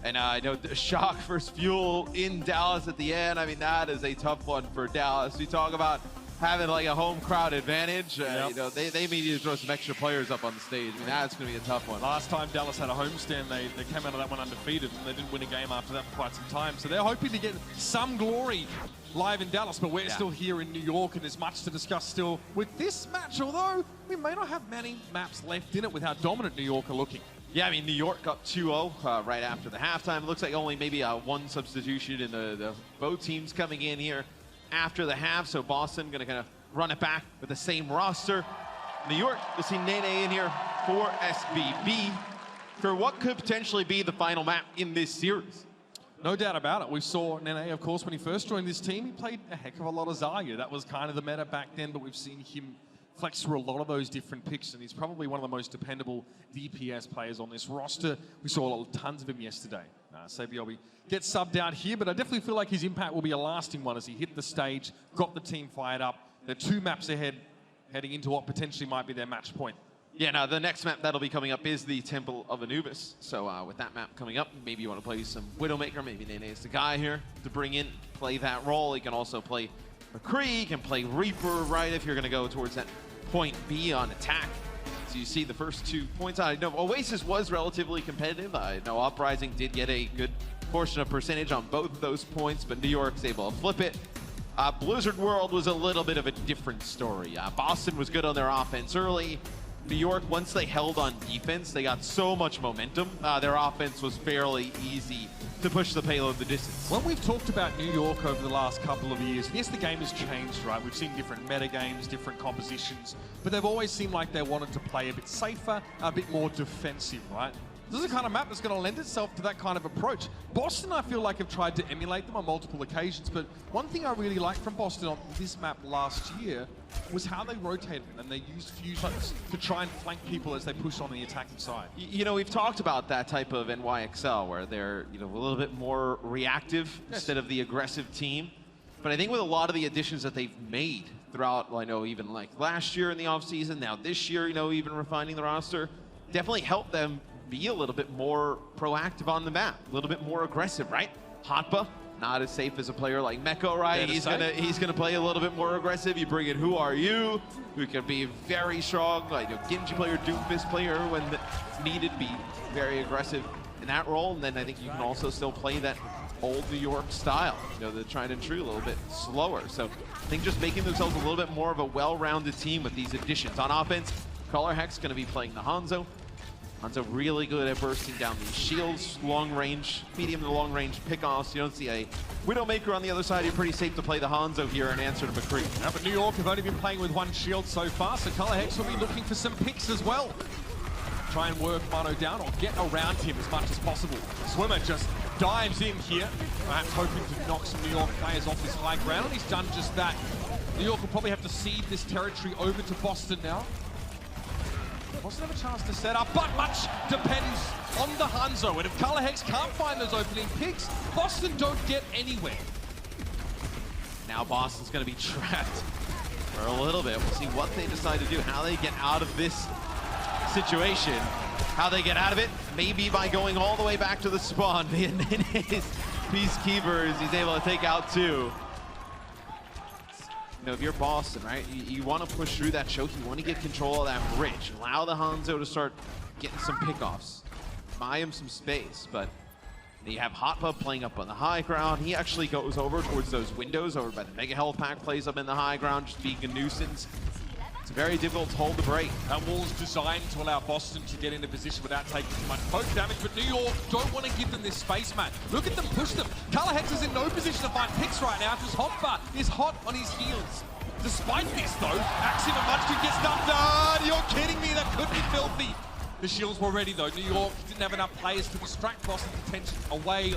And I know the Shock versus Fuel in Dallas at the end. I mean, that is a tough one for Dallas. We talk about having like a home crowd advantage. You know, they may need to throw some extra players up on the stage. I mean, that's going to be a tough one. Last time Dallas had a homestand, they came out of that one undefeated, and they didn't win a game after that for quite some time. So they're hoping to get some glory live in Dallas, but we're still here in New York, and there's much to discuss still with this match, although we may not have many maps left in it with how dominant New York are looking. Yeah, I mean, New York up 2-0 right after the halftime. It looks like only maybe one substitution in the both teams coming in here after the half. So Boston going to kind of run it back with the same roster. New York, we'll see Nene in here for SBB for what could potentially be the final map in this series. No doubt about it. We saw Nene, of course, when he first joined this team, he played a heck of a lot of Zarya. That was kind of the meta back then, but we've seen him flex through a lot of those different picks, and he's probably one of the most dependable DPS players on this roster. We saw tons of him yesterday. Sabiobi gets subbed out here, but I definitely feel like his impact will be a lasting one as he hit the stage, got the team fired up. They're 2 maps ahead, heading into what potentially might be their match point. Yeah, now the next map that'll be coming up is the Temple of Anubis. So with that map coming up, maybe you want to play some Widowmaker. Maybe Nene is the guy here to bring in, play that role. He can also play McCree, he can play Reaper, right, if you're going to go towards that point B on attack. So you see the first 2 points. I know Oasis was relatively competitive. I know Uprising did get a good portion of percentage on both those points, but New York's able to flip it. Blizzard World was a little bit of a different story. Boston was good on their offense early. New York, once they held on defense, they got so much momentum. Their offense was fairly easy to push the payload the distance. When we've talked about New York over the last couple of years, yes, the game has changed, right? We've seen different meta games, different compositions, but they've always seemed like they wanted to play a bit safer, a bit more defensive, right? This is the kind of map that's going to lend itself to that kind of approach. Boston, I feel like, have tried to emulate them on multiple occasions, but one thing I really liked from Boston on this map last year was how they rotated and they used fusions to try and flank people as they push on the attacking side. You know, we've talked about that type of NYXL where they're, you know, a little bit more reactive instead of the aggressive team. But I think with a lot of the additions that they've made throughout, I know even like last year in the offseason, now this year, you know, even refining the roster, definitely help them be a little bit more proactive on the map, a little bit more aggressive, right? Hotba, not as safe as a player like Meko, right? He's gonna play a little bit more aggressive. You bring in Who Are You, who can be very strong, like a Genji player, Doomfist player when needed, be very aggressive in that role. And then I think you can also still play that old New York style, you know, the tried and true, a little bit slower. So I think just making themselves a little bit more of a well-rounded team with these additions. On offense, Color Hex going to be playing the Hanzo. Hanzo really good at bursting down these shields, long range, medium to long range pickoffs. You don't see a Widowmaker on the other side. You're pretty safe to play the Hanzo here in answer to McCree. Yeah, but New York have only been playing with one shield so far, so Color Hex will be looking for some picks as well. Try and work Mono down or get around him as much as possible. Swimmer just dives in here, perhaps hoping to knock some New York players off this high ground, and he's done just that. New York will probably have to cede this territory over to Boston now. Boston have a chance to set up, but much depends on the Hanzo, and if Color Hex can't find those opening picks, Boston don't get anywhere. Now Boston's going to be trapped for a little bit. We'll see what they decide to do, how they get out of this situation. How they get out of it, maybe by going all the way back to the spawn. And then his Peacekeepers, he's able to take out 2. You know, if you're Boston, right, you want to push through that choke. You want to get control of that bridge. Allow the Hanzo to start getting some pickoffs. Buy him some space, but you have Hotba playing up on the high ground. He actually goes over towards those windows over by the Mega Health Pack, plays up in the high ground, just being a nuisance. It's very difficult to hold the break. That wall's designed to allow Boston to get into position without taking too much poke damage, but New York don't want to give them this space, man. Look at them push them. Color Hex is in no position to find picks right now because Hotba is hot on his heels. Despite this, though, Axim and Munchkin get stuffed. Ah, you're kidding me, that could be filthy. The shields were ready, though. New York didn't have enough players to distract Boston's attention away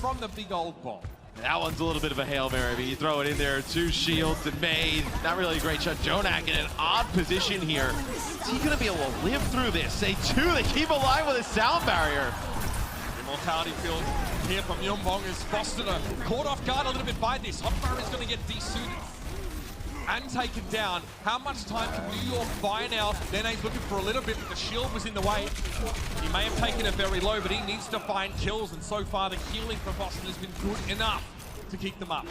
from the big old bomb. That one's a little bit of a Hail Mary. I mean, you throw it in there, 2 shields and made. Not really a great shot. Jonak in an odd position here. Is he going to be able to live through this? Say 2, they keep alive with a sound barrier. Immortality field here from Yongbong as Boston are caught off guard a little bit by this. Hotbar is going to get desuited and taken down. How much time can New York buy now? Nene's looking for a little bit, but the shield was in the way. He may have taken it very low, but he needs to find kills, and so far the healing for Boston has been good enough to keep them up.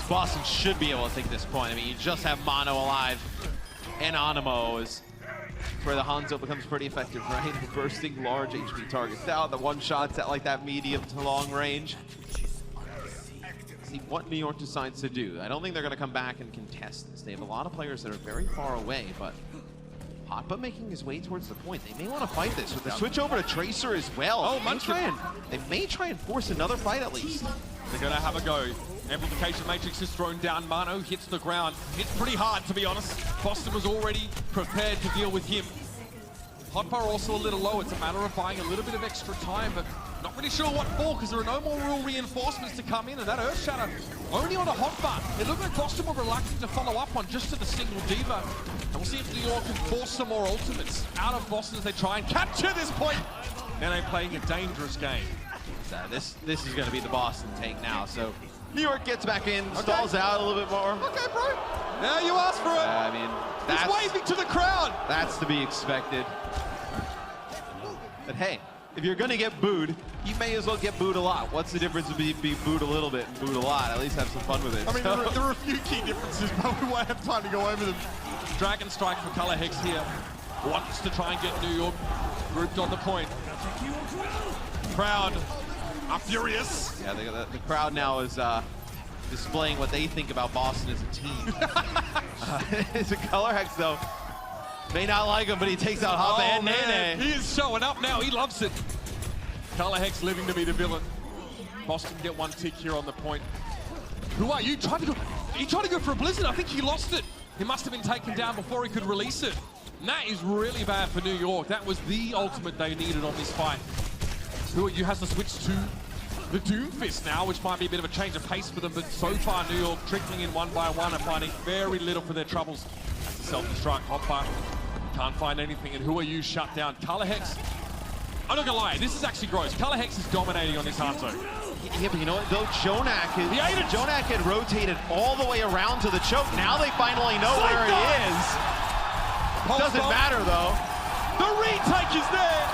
Boston should be able to take this point. I mean, you just have Mono alive and Animo is where the Hanzo becomes pretty effective, right? Bursting large HP targets down, the one-shots at like that medium to long range. See what New York decides to do. I don't think they're going to come back and contest this. They have a lot of players that are very far away, but Hotba making his way towards the point. They may want to fight this with the switch over to Tracer as well. Oh, they may try and force another fight at least. They're going to have a go. Amplification Matrix is thrown down. Mano hits the ground. It's pretty hard, to be honest. Boston was already prepared to deal with him. Hotbar also a little low. It's a matter of buying a little bit of extra time, but not really sure what for because there are no more real reinforcements to come in, and that Earth Shatter only on a Hotbar. It looked like Boston were reluctant to follow up on just to the single Diva. And we'll see if New York can force some more ultimates out of Boston as they try and capture this point. Now they're playing a dangerous game. So this is going to be the Boston take now. So New York gets back in, stalls out a little bit more. Okay, bro. Now you asked for it. I mean, he's waving to the crowd. That's to be expected. But hey, if you're going to get booed, you may as well get booed a lot. What's the difference between being booed a little bit and booed a lot? At least have some fun with it. I mean, there are a few key differences, but we won't have time to go over them. Dragon Strike for Color Hex here. Wants to try and get New York grouped on the point. Crowd are furious. Yeah, the crowd now is displaying what they think about Boston as a team. It's a Color Hex, though. May not like him, but he takes out Hotba and Nene. He is showing up now. He loves it. Color Hex living to be the villain. Boston get one tick here on the point. Who are you? He tried to go for a Blizzard. I think he lost it. He must have been taken down before he could release it. And that is really bad for New York. That was the ultimate they needed on this fight. Who are you has to switch to the Doomfist now, which might be a bit of a change of pace for them, but so far New York trickling in one by one and finding very little for their troubles. That's a self-destruct. Hotbar can't find anything, and Who Are You shut down. Color Hex, I'm not gonna lie, this is actually gross. Color Hex is dominating on this Hanzo. Yeah, but you know what, though? Jonak had rotated all the way around to the choke. Now they finally know where he is. Doesn't matter, though. The retake is there.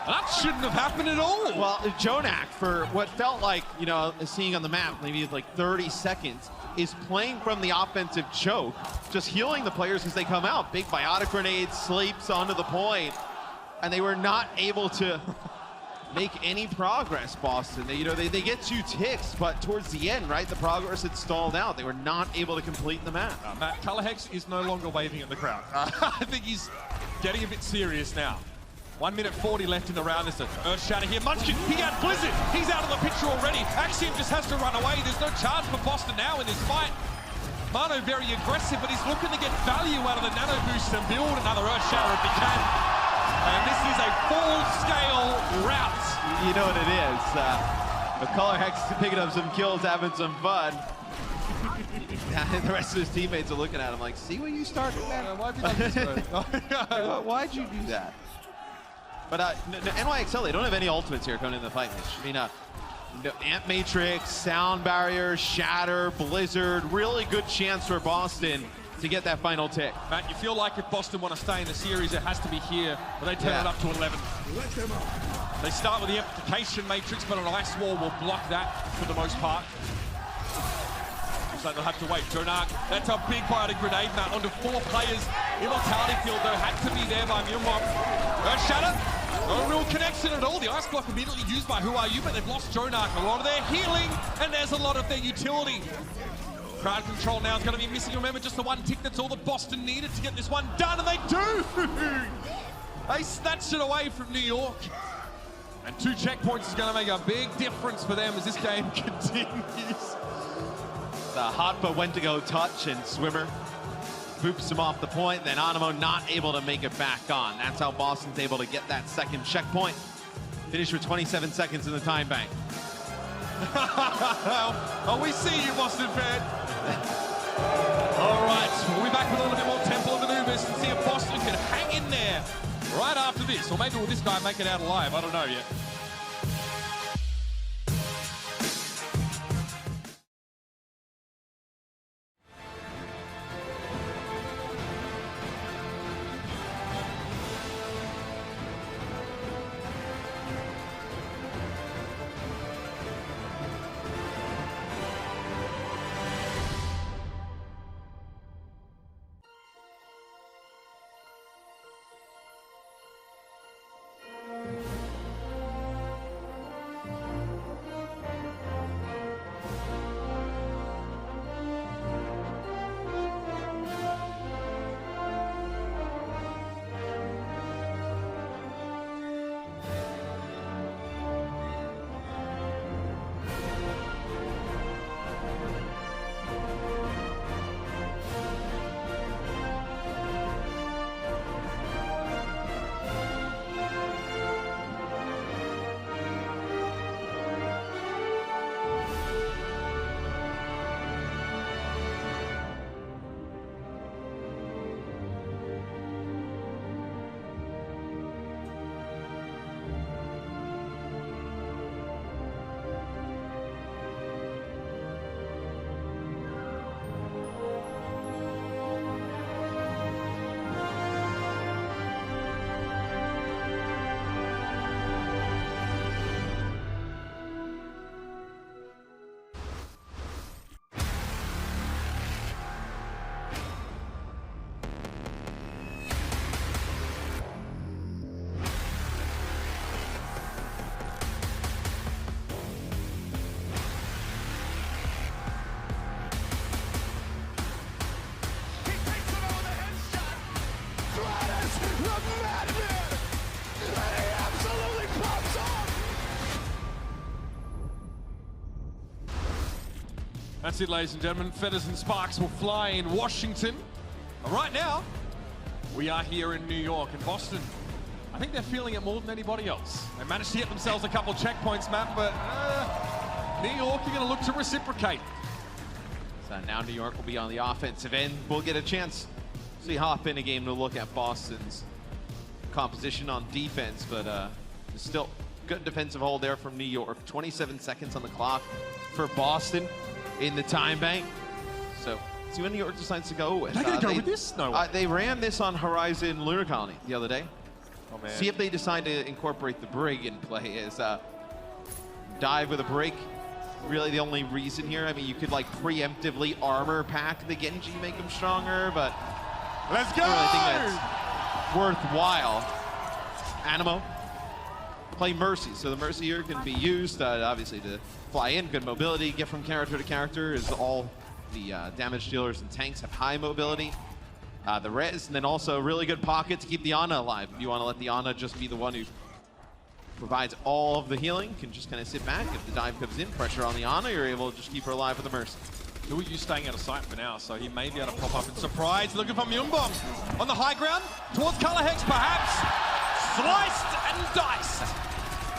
That shouldn't have happened at all. Well, Jonak, for what felt like, you know, seeing on the map, maybe like 30 seconds, is playing from the offensive choke, just healing the players as they come out. Big biotic grenade sleeps onto the point, and they were not able to make any progress, Boston. They get 2 ticks, but towards the end, right, the progress had stalled out. They were not able to complete the map. Matt, Colorhex is no longer waving at the crowd. I think he's getting a bit serious now. 1 minute 40 left in the round. There's an Earth Shatter here. Munchkin, he had Blizzard. He's out of the picture already. Axiom just has to run away. There's no chance for Boston now in this fight. Mano very aggressive, but he's looking to get value out of the nano boost and build another Earth Shatter if he can. And this is a full-scale rout. You know what it is. Colorhex picking up some kills, having some fun. The rest of his teammates are looking at him like, see what you started, man? Why'd you like this? Why'd you do that? But NYXL, they don't have any ultimates here coming in the fight. I mean, Ant Matrix, Sound Barrier, Shatter, Blizzard, really good chance for Boston to get that final tick. Matt, you feel like if Boston want to stay in the series, it has to be here, but they turn it up to 11. They start with the Amplification Matrix, but an Ice Wall will block that for the most part. So they'll have to wait. Jonak, that's a big biotic grenade, Matt, onto 4 players. Immortality field, though, had to be there by Mumwok. Earth Shatter, no real connection at all. The Ice Block immediately used by Who Are You, but they've lost Jonak. A lot of their healing, and there's a lot of their utility. Crowd control now is going to be missing. Remember, just the 1 tick, that's all that Boston needed to get this one done, and they do! They snatched it away from New York. And 2 checkpoints is going to make a big difference for them as this game continues. The Hotba went to go touch, and Swimmer boops him off the point. Then Animo not able to make it back on. That's how Boston's able to get that 2nd checkpoint. Finish with 27 seconds in the time bank. Oh, we see you, Boston fan. All right, we'll be back with a little bit more Temple of Anubis and see if Boston can hang in there right after this. Or maybe will this guy make it out alive? I don't know yet. That's it, ladies and gentlemen. Feathers and sparks will fly in Washington. But right now, we are here in New York and Boston. I think they're feeling it more than anybody else. They managed to get themselves a couple checkpoints, Matt, but New York are going to look to reciprocate. So now New York will be on the offensive end. We'll get a chance to hop in a game to look at Boston's composition on defense, but still good defensive hold there from New York. 27 seconds on the clock for Boston in the time bank. So See what New York decides to go with. They're going to go with this? No. They ran this on Horizon Lunar Colony the other day. Oh, man. See if they decide to incorporate the Brig in play as dive with a Brig. Really the only reason here. I mean, you could like preemptively armor pack the Genji, make them stronger, but let's go! I really think that's worthwhile. Animo, play Mercy. So the Mercy here can be used, obviously, to fly in, good mobility, get from character to character, as all the damage dealers and tanks have high mobility. The res, and then also a really good pocket to keep the Ana alive. If you want to let the Ana just be the one who provides all of the healing, can just kind of sit back. If the dive comes in, pressure on the Ana, you're able to just keep her alive with the Mercy. Who are you staying out of sight for now? So he may be able to pop up and surprise. Looking for Myunbong on the high ground towards Colorhex, perhaps. Sliced and diced.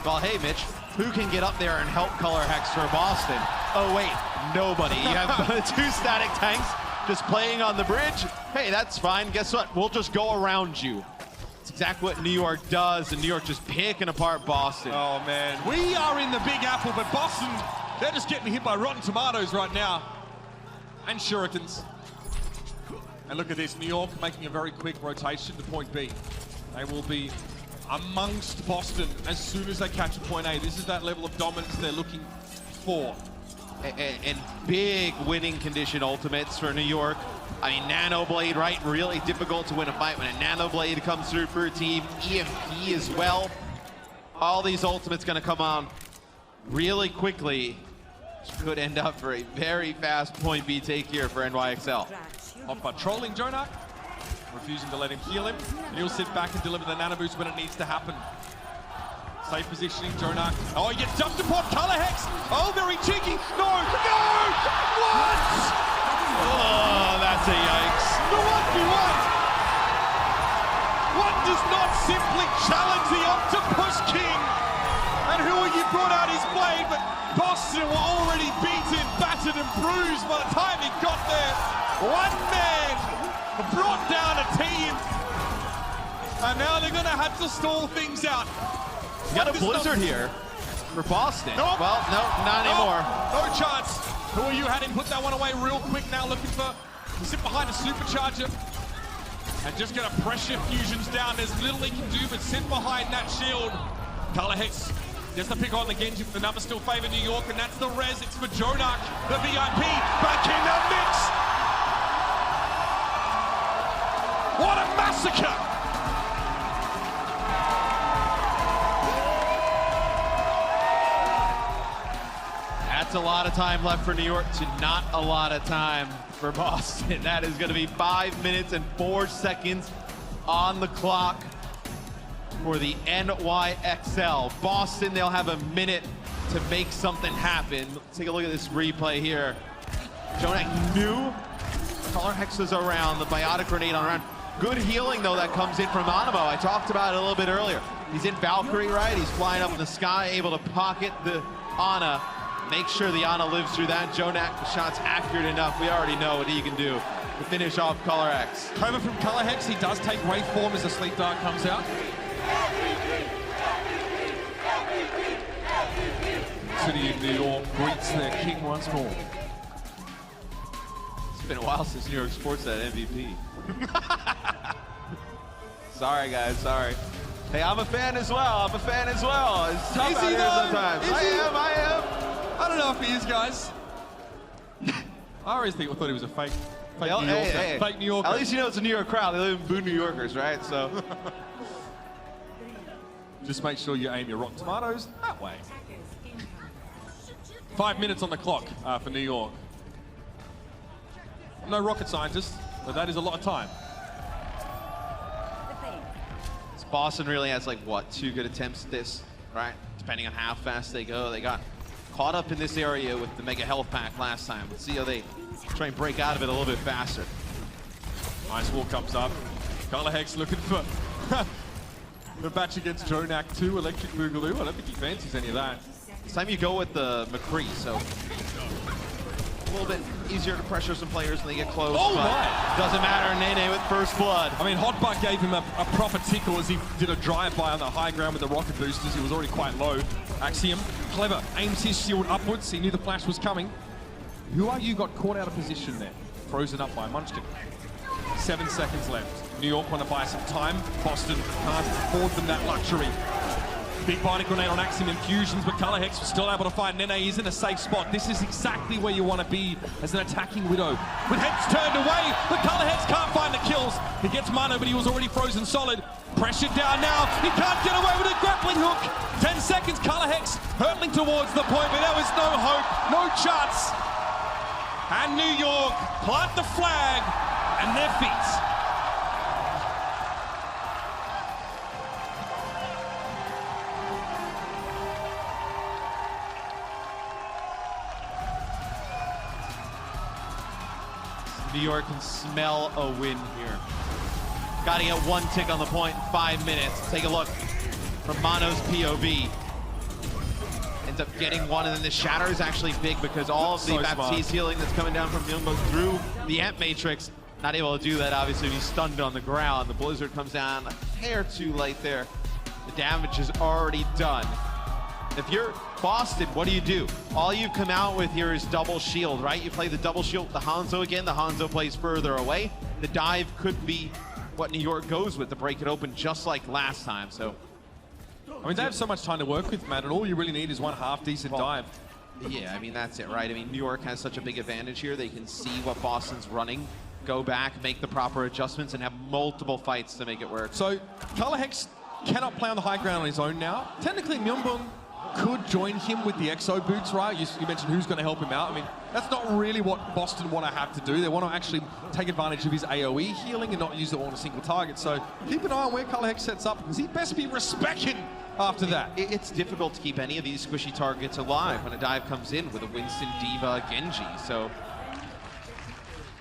Well, hey, Mitch, who can get up there and help Colorhex for Boston? Oh, wait, nobody. You have 2 static tanks just playing on the bridge. Hey, that's fine. Guess what? We'll just go around you. It's exactly what New York does, and New York just picking apart Boston. Oh, man. We are in the Big Apple, but Boston, they're just getting hit by rotten tomatoes right now. And shurikens. And look at this, New York making a very quick rotation to point B. They will be amongst Boston as soon as they catch a point A. This is that level of dominance they're looking for. And big winning condition ultimates for New York. I mean, Nano Blade, right? Really difficult to win a fight when a Nano Blade comes through for a team. EMP as well. All these ultimates gonna come on really quickly. Could end up for a very fast point B take here for NYXL. Off by trolling Jonak, refusing to let him heal him. And he'll sit back and deliver the nano boost when it needs to happen. Safe positioning, Jonak. Oh, he gets jumped upon, Colorhex. Oh, very cheeky. No, no! What? Oh, that's a yikes. The 1v1. One does not simply challenge the Octopus King. And who you brought out his blade, but Boston were already beaten, battered and bruised by the time he got there. One man brought down a team. And now they're gonna have to stall things out. You got a blizzard here for Boston. Nope. Well, no, not anymore. No chance. Who are you? Had him put that one away real quick now, looking to sit behind a supercharger. And just gonna pressure fusions down. There's little he can do but sit behind that shield. Colorhex gets the pick on the Genji, but the numbers still favor New York, and that's the res. It's for Jonak, the VIP, back in the mix. What a massacre! That's a lot of time left for New York to not a lot of time for Boston. That is going to be 5 minutes and 4 seconds on the clock for the NYXL. Boston, they'll have a minute to make something happen. Let's take a look at this replay here. Jonak knew Colorhex was around, the biotic grenade on around. Good healing, though, that comes in from Animo. I talked about it a little bit earlier. He's in Valkyrie, right? He's flying up in the sky, able to pocket the Ana. Make sure the Ana lives through that. Jonak, the shot's accurate enough. We already know what he can do to finish off Colorhex. Over from Colorhex, he does take Wraith form as the Sleep Dart comes out. City of New York greets their king once more. It's been a while since New York Sports had MVP. Sorry, guys, sorry. Hey, I'm a fan as well. I'm a fan as well. It's tough out here sometimes. I am. I don't know if he is, guys. I always thought he was a fake New Yorker. Hey. Fake New Yorker. At least you know it's a New York crowd. They live in Boone, New Yorkers, right? So just make sure you aim your rotten tomatoes that way. 5 minutes on the clock for New York. I'm no rocket scientist, but that is a lot of time. Boston really has, like, what, 2 good attempts at this, right? Depending on how fast they go. They got caught up in this area with the Mega Health Pack last time. Let's see how they try and break out of it a little bit faster. Nice wall comes up. Colorhex looking for the batch against Jonak 2, Electric Boogaloo. I don't think he fancies any of that. This time you go with the McCree, so a little bit easier to pressure some players when they get close. Oh but my! Doesn't matter, Nene with first blood. I mean, Hotbutt gave him a proper tickle as he did a drive-by on the high ground with the rocket boosters. He was already quite low. Axiom, clever, aims his shield upwards. He knew the flash was coming. Who are you got caught out of position there? Frozen up by Munchkin. 7 seconds left. New York want to buy some time. Boston can't afford them that luxury. Big binding grenade on Axiom Infusions, but Color Hex was still able to find Nene. He's in a safe spot. This is exactly where you want to be as an attacking Widow. With heads turned away, but Color Hex can't find the kills. He gets Mano, but he was already frozen solid. Pressured down now. He can't get away with a grappling hook. 10 seconds, Color Hex hurtling towards the point, but there was no hope, no chance. And New York plant the flag and their feet. New York can smell a win here. Got to get one tick on the point in 5 minutes. Take a look from Mano's POV. Ends up getting one, and then the shatter is actually big because all of the Baptiste healing that's coming down from Myungbo through the Amp Matrix, not able to do that, obviously, when he's stunned on the ground. The Blizzard comes down a hair too late there. The damage is already done. If you're Boston, what do? All you've come out with here is double shield, right? You play the double shield with the Hanzo again. The Hanzo plays further away. The dive could be what New York goes with to break it open just like last time, so. I mean, they have so much time to work with, Matt, and all you really need is one half-decent dive. Yeah, I mean, that's it, right? I mean, New York has such a big advantage here. They can see what Boston's running, go back, make the proper adjustments, and have multiple fights to make it work. So, Color Hex cannot play on the high ground on his own now. Technically, Myunbong could join him with the Exo boots, right? You mentioned who's going to help him out. I mean, that's not really what Boston want to have to do. They want to actually take advantage of his AoE healing and not use it on a single target. So keep an eye on where Color Hex sets up, because he best be respected after that. It's difficult to keep any of these squishy targets alive when a dive comes in with a Winston, Diva, Genji. So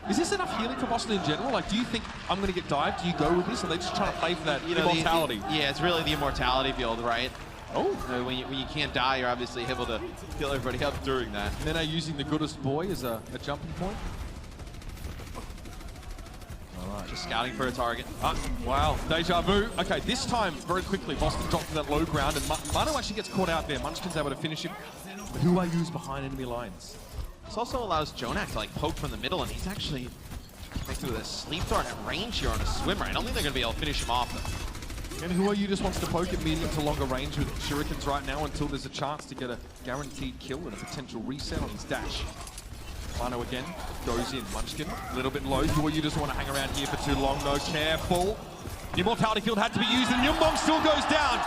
is this enough healing for Boston in general? Like, do you think I'm going to get dived? Do you go with this? Or are they just trying to play for that immortality? Yeah, it's really the immortality build, right? Oh. When you can't die, you're obviously able to heal everybody up during that. And then are using the goodest boy as a jumping point. All right, just scouting for a target. Wow, deja vu. Okay, this time, very quickly, Boston dropped to that low ground, and Mano actually gets caught out there. Munchkin's able to finish him. But who I use behind enemy lines? This also allows Jonak to like poke from the middle, and he's actually connected with a sleep dart at range here on a swimmer. I don't think they're going to be able to finish him off, though. And who are you just wants to poke at medium to longer range with shurikens right now until there's a chance to get a guaranteed kill and a potential reset on his dash. Mano again, goes in. Munchkin, a little bit low. Who are you just want to hang around here for too long? No, careful. The immortality field had to be used, and Myunbong still goes down.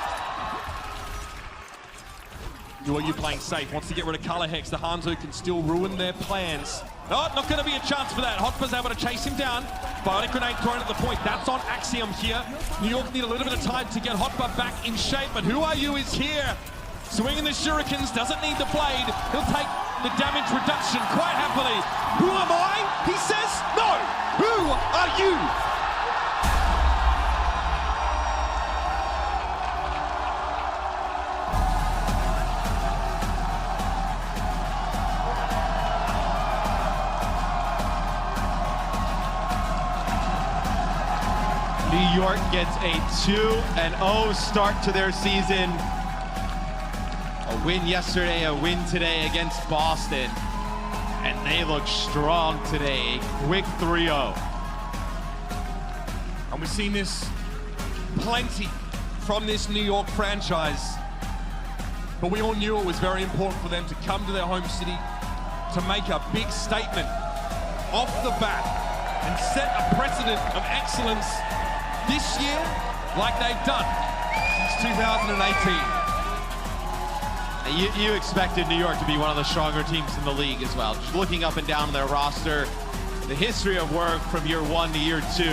Who are you playing safe? Wants to get rid of Color Hex. The Hanzo can still ruin their plans. Oh, not going to be a chance for that. Hotpa's able to chase him down. Bionic grenade thrown at the point. That's on Axiom here. New York need a little bit of time to get Hotpa back in shape, but Who Are You is here. Swinging the shurikens, doesn't need the blade. He'll take the damage reduction quite happily. Who am I? He says no. Who are you? New York gets a 2-0 start to their season. A win yesterday, a win today against Boston. And they look strong today. A quick 3-0. And we've seen this plenty from this New York franchise. But we all knew it was very important for them to come to their home city to make a big statement off the bat and set a precedent of excellence this year, like they've done since 2018. You expected New York to be one of the stronger teams in the league as well. Just looking up and down their roster, the history of work from year 1 to year 2.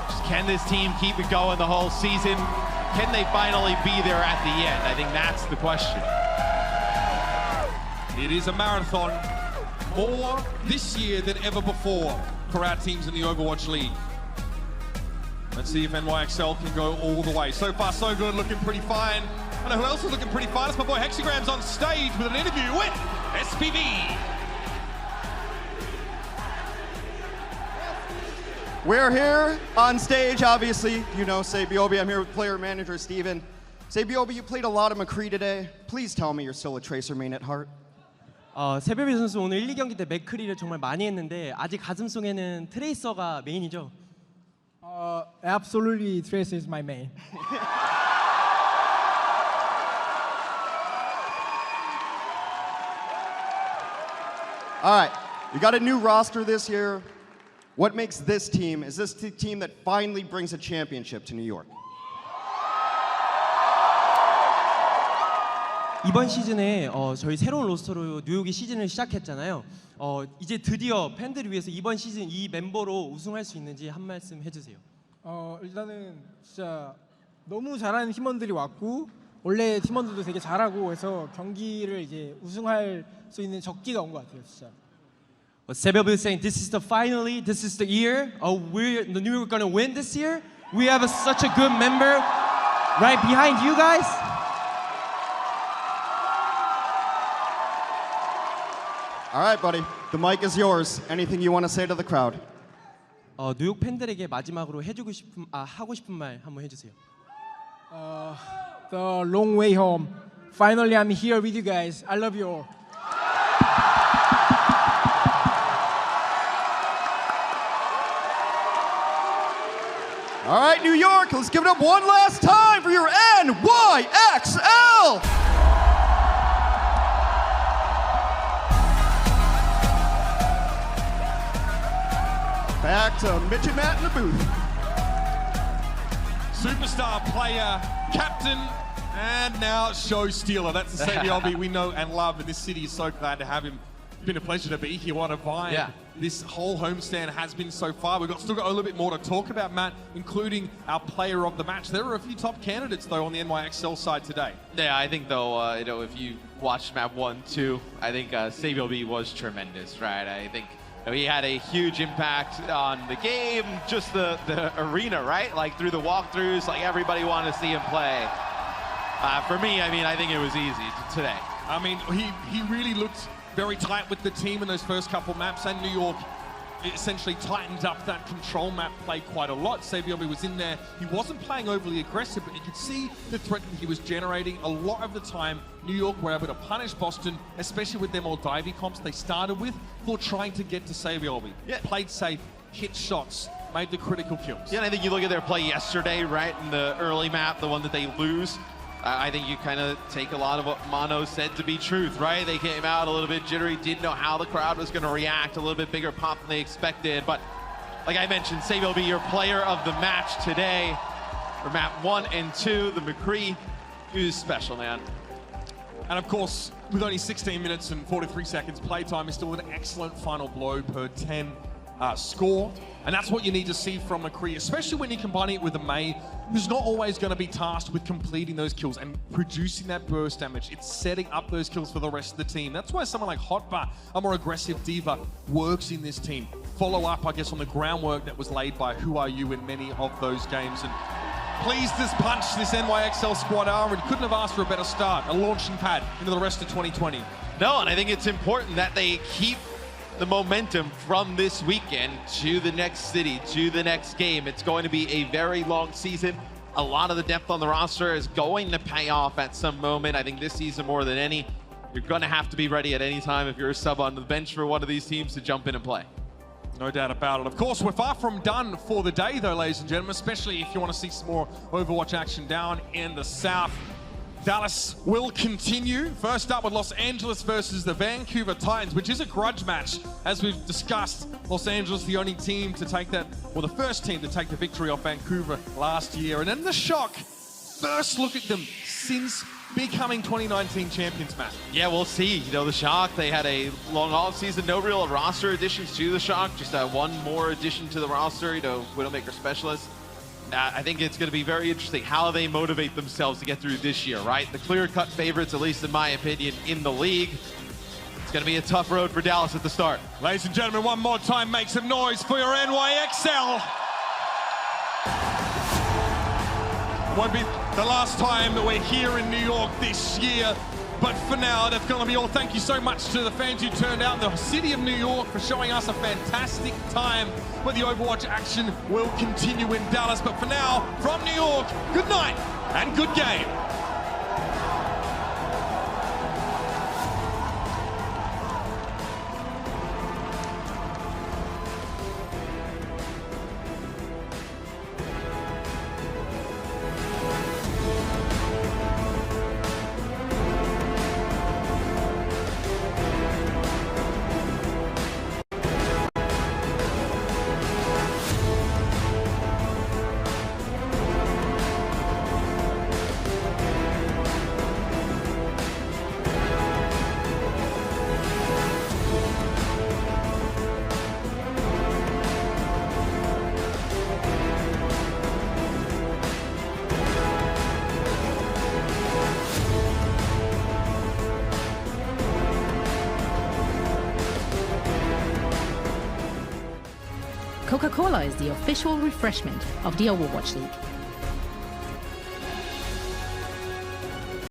Just can this team keep it going the whole season? Can they finally be there at the end? I think that's the question. It is a marathon, more this year than ever before for our teams in the Overwatch League. Let's see if NYXL can go all the way. So far, so good, looking pretty fine. I know who else is looking pretty fine. It's my boy Hexagram's on stage with an interview with SPV. We're here on stage, obviously. You know, Sabiobi. I'm here with player manager Steven. Sabiobi, you played a lot of McCree today. Please tell me you're still a Tracer main at heart. 세별비 선수 오늘 1, 2경기 때 맥크리를 정말 많이 했는데 아직 가슴속에는 트레이서가 메인이죠? Absolutely, Tracer is my main. All right, you got a new roster this year. What makes this team? Is this the team that finally brings a championship to New York? 이번 시즌에 저희 새로운 로스터로 뉴욕이 시즌을 시작했잖아요. 이제 드디어 팬들을 위해서 이번 시즌 이 멤버로 우승할 수 있는지 한 말씀 해주세요. 일단은 진짜 너무 잘하는 팀원들이 왔고 원래 팀원들도 되게 잘하고 해서 경기를 이제 우승할 수 있는 적기가 온 것 같아요, 진짜. Sebel is saying this is the year. We're the New York gonna win this year. We have such a good member right behind you guys. All right, buddy. The mic is yours. Anything you want to say to the crowd? 뉴욕 팬들에게 마지막으로 하고 싶은 말 한번 해주세요. The long way home. Finally, I'm here with you guys. I love you all. All right, New York, let's give it up one last time for your NYXL! Back to Mitch and Matt in the booth. Superstar player, captain, and now show stealer. That's the Sabiobi we know and love, and this city is so glad to have him. It's been a pleasure to be here. What a vibe this whole homestand has been so far. We've still got a little bit more to talk about, Matt, including our player of the match. There are a few top candidates, though, on the NYXL side today. Yeah, I think, though, if you watched map 1, 2, I think Sabiobi was tremendous, right? I think he had a huge impact on the game, just the arena, right? Like through the walkthroughs, like everybody wanted to see him play. For me, I think it was easy today. I mean, he really looked very tight with the team in those first couple maps, and New York essentially tightened up that control map play quite a lot. Sabiobi was in there. He wasn't playing overly aggressive, but you could see the threat that he was generating. A lot of the time, New York were able to punish Boston, especially with their more divey comps they started with, for trying to get to Sabiobi. Played safe, hit shots, made the critical kills. Yeah, and I think you look at their play yesterday, right, in the early map, the one that they lose. I think you kind of take a lot of what Mono said to be truth, right? They came out a little bit jittery, didn't know how the crowd was going to react, a little bit bigger pop than they expected. But like I mentioned, Sabiobi will be your player of the match today. For map 1 and 2, the McCree, he was special, man. And of course, with only 16 minutes and 43 seconds playtime, he's still an excellent final blow per 10 score. And that's what you need to see from McCree, especially when you're combining it with a May, who's not always going to be tasked with completing those kills and producing that burst damage. It's setting up those kills for the rest of the team. That's why someone like Hotbar, a more aggressive diva, works in this team. Follow up, I guess, on the groundwork that was laid by Who Are You in many of those games. And pleased as punch, this NYXL squad are, and couldn't have asked for a better start, a launching pad into the rest of 2020. No, and I think it's important that they keep the momentum from this weekend to the next city, to the next game. It's going to be a very long season. A lot of the depth on the roster is going to pay off at some moment. I think this season more than any, you're going to have to be ready at any time if you're a sub on the bench for one of these teams to jump in and play. No doubt about it. Of course, we're far from done for the day, though, ladies and gentlemen, especially if you want to see some more Overwatch action down in the south. Dallas will continue. First up with Los Angeles versus the Vancouver Titans, which is a grudge match. As we've discussed, Los Angeles, the only team to take that, or the first team to take the victory off Vancouver last year. And then the shock, first look at them since becoming 2019 champions, Matt. Yeah, we'll see. The Shock, they had a long off-season, no real roster additions to the Shock, just one more addition to the roster, Widowmaker Specialist. I think it's going to be very interesting how they motivate themselves to get through this year, right? The clear-cut favorites, at least in my opinion, in the league. It's going to be a tough road for Dallas at the start. Ladies and gentlemen, one more time, make some noise for your NYXL. Won't be the last time that we're here in New York this year. But for now, that's going to be all. Thank you so much to the fans who turned out in the city of New York for showing us a fantastic time. But the Overwatch action will continue in Dallas. But for now, from New York, good night and good game. Coca-Cola is the official refreshment of the Overwatch League.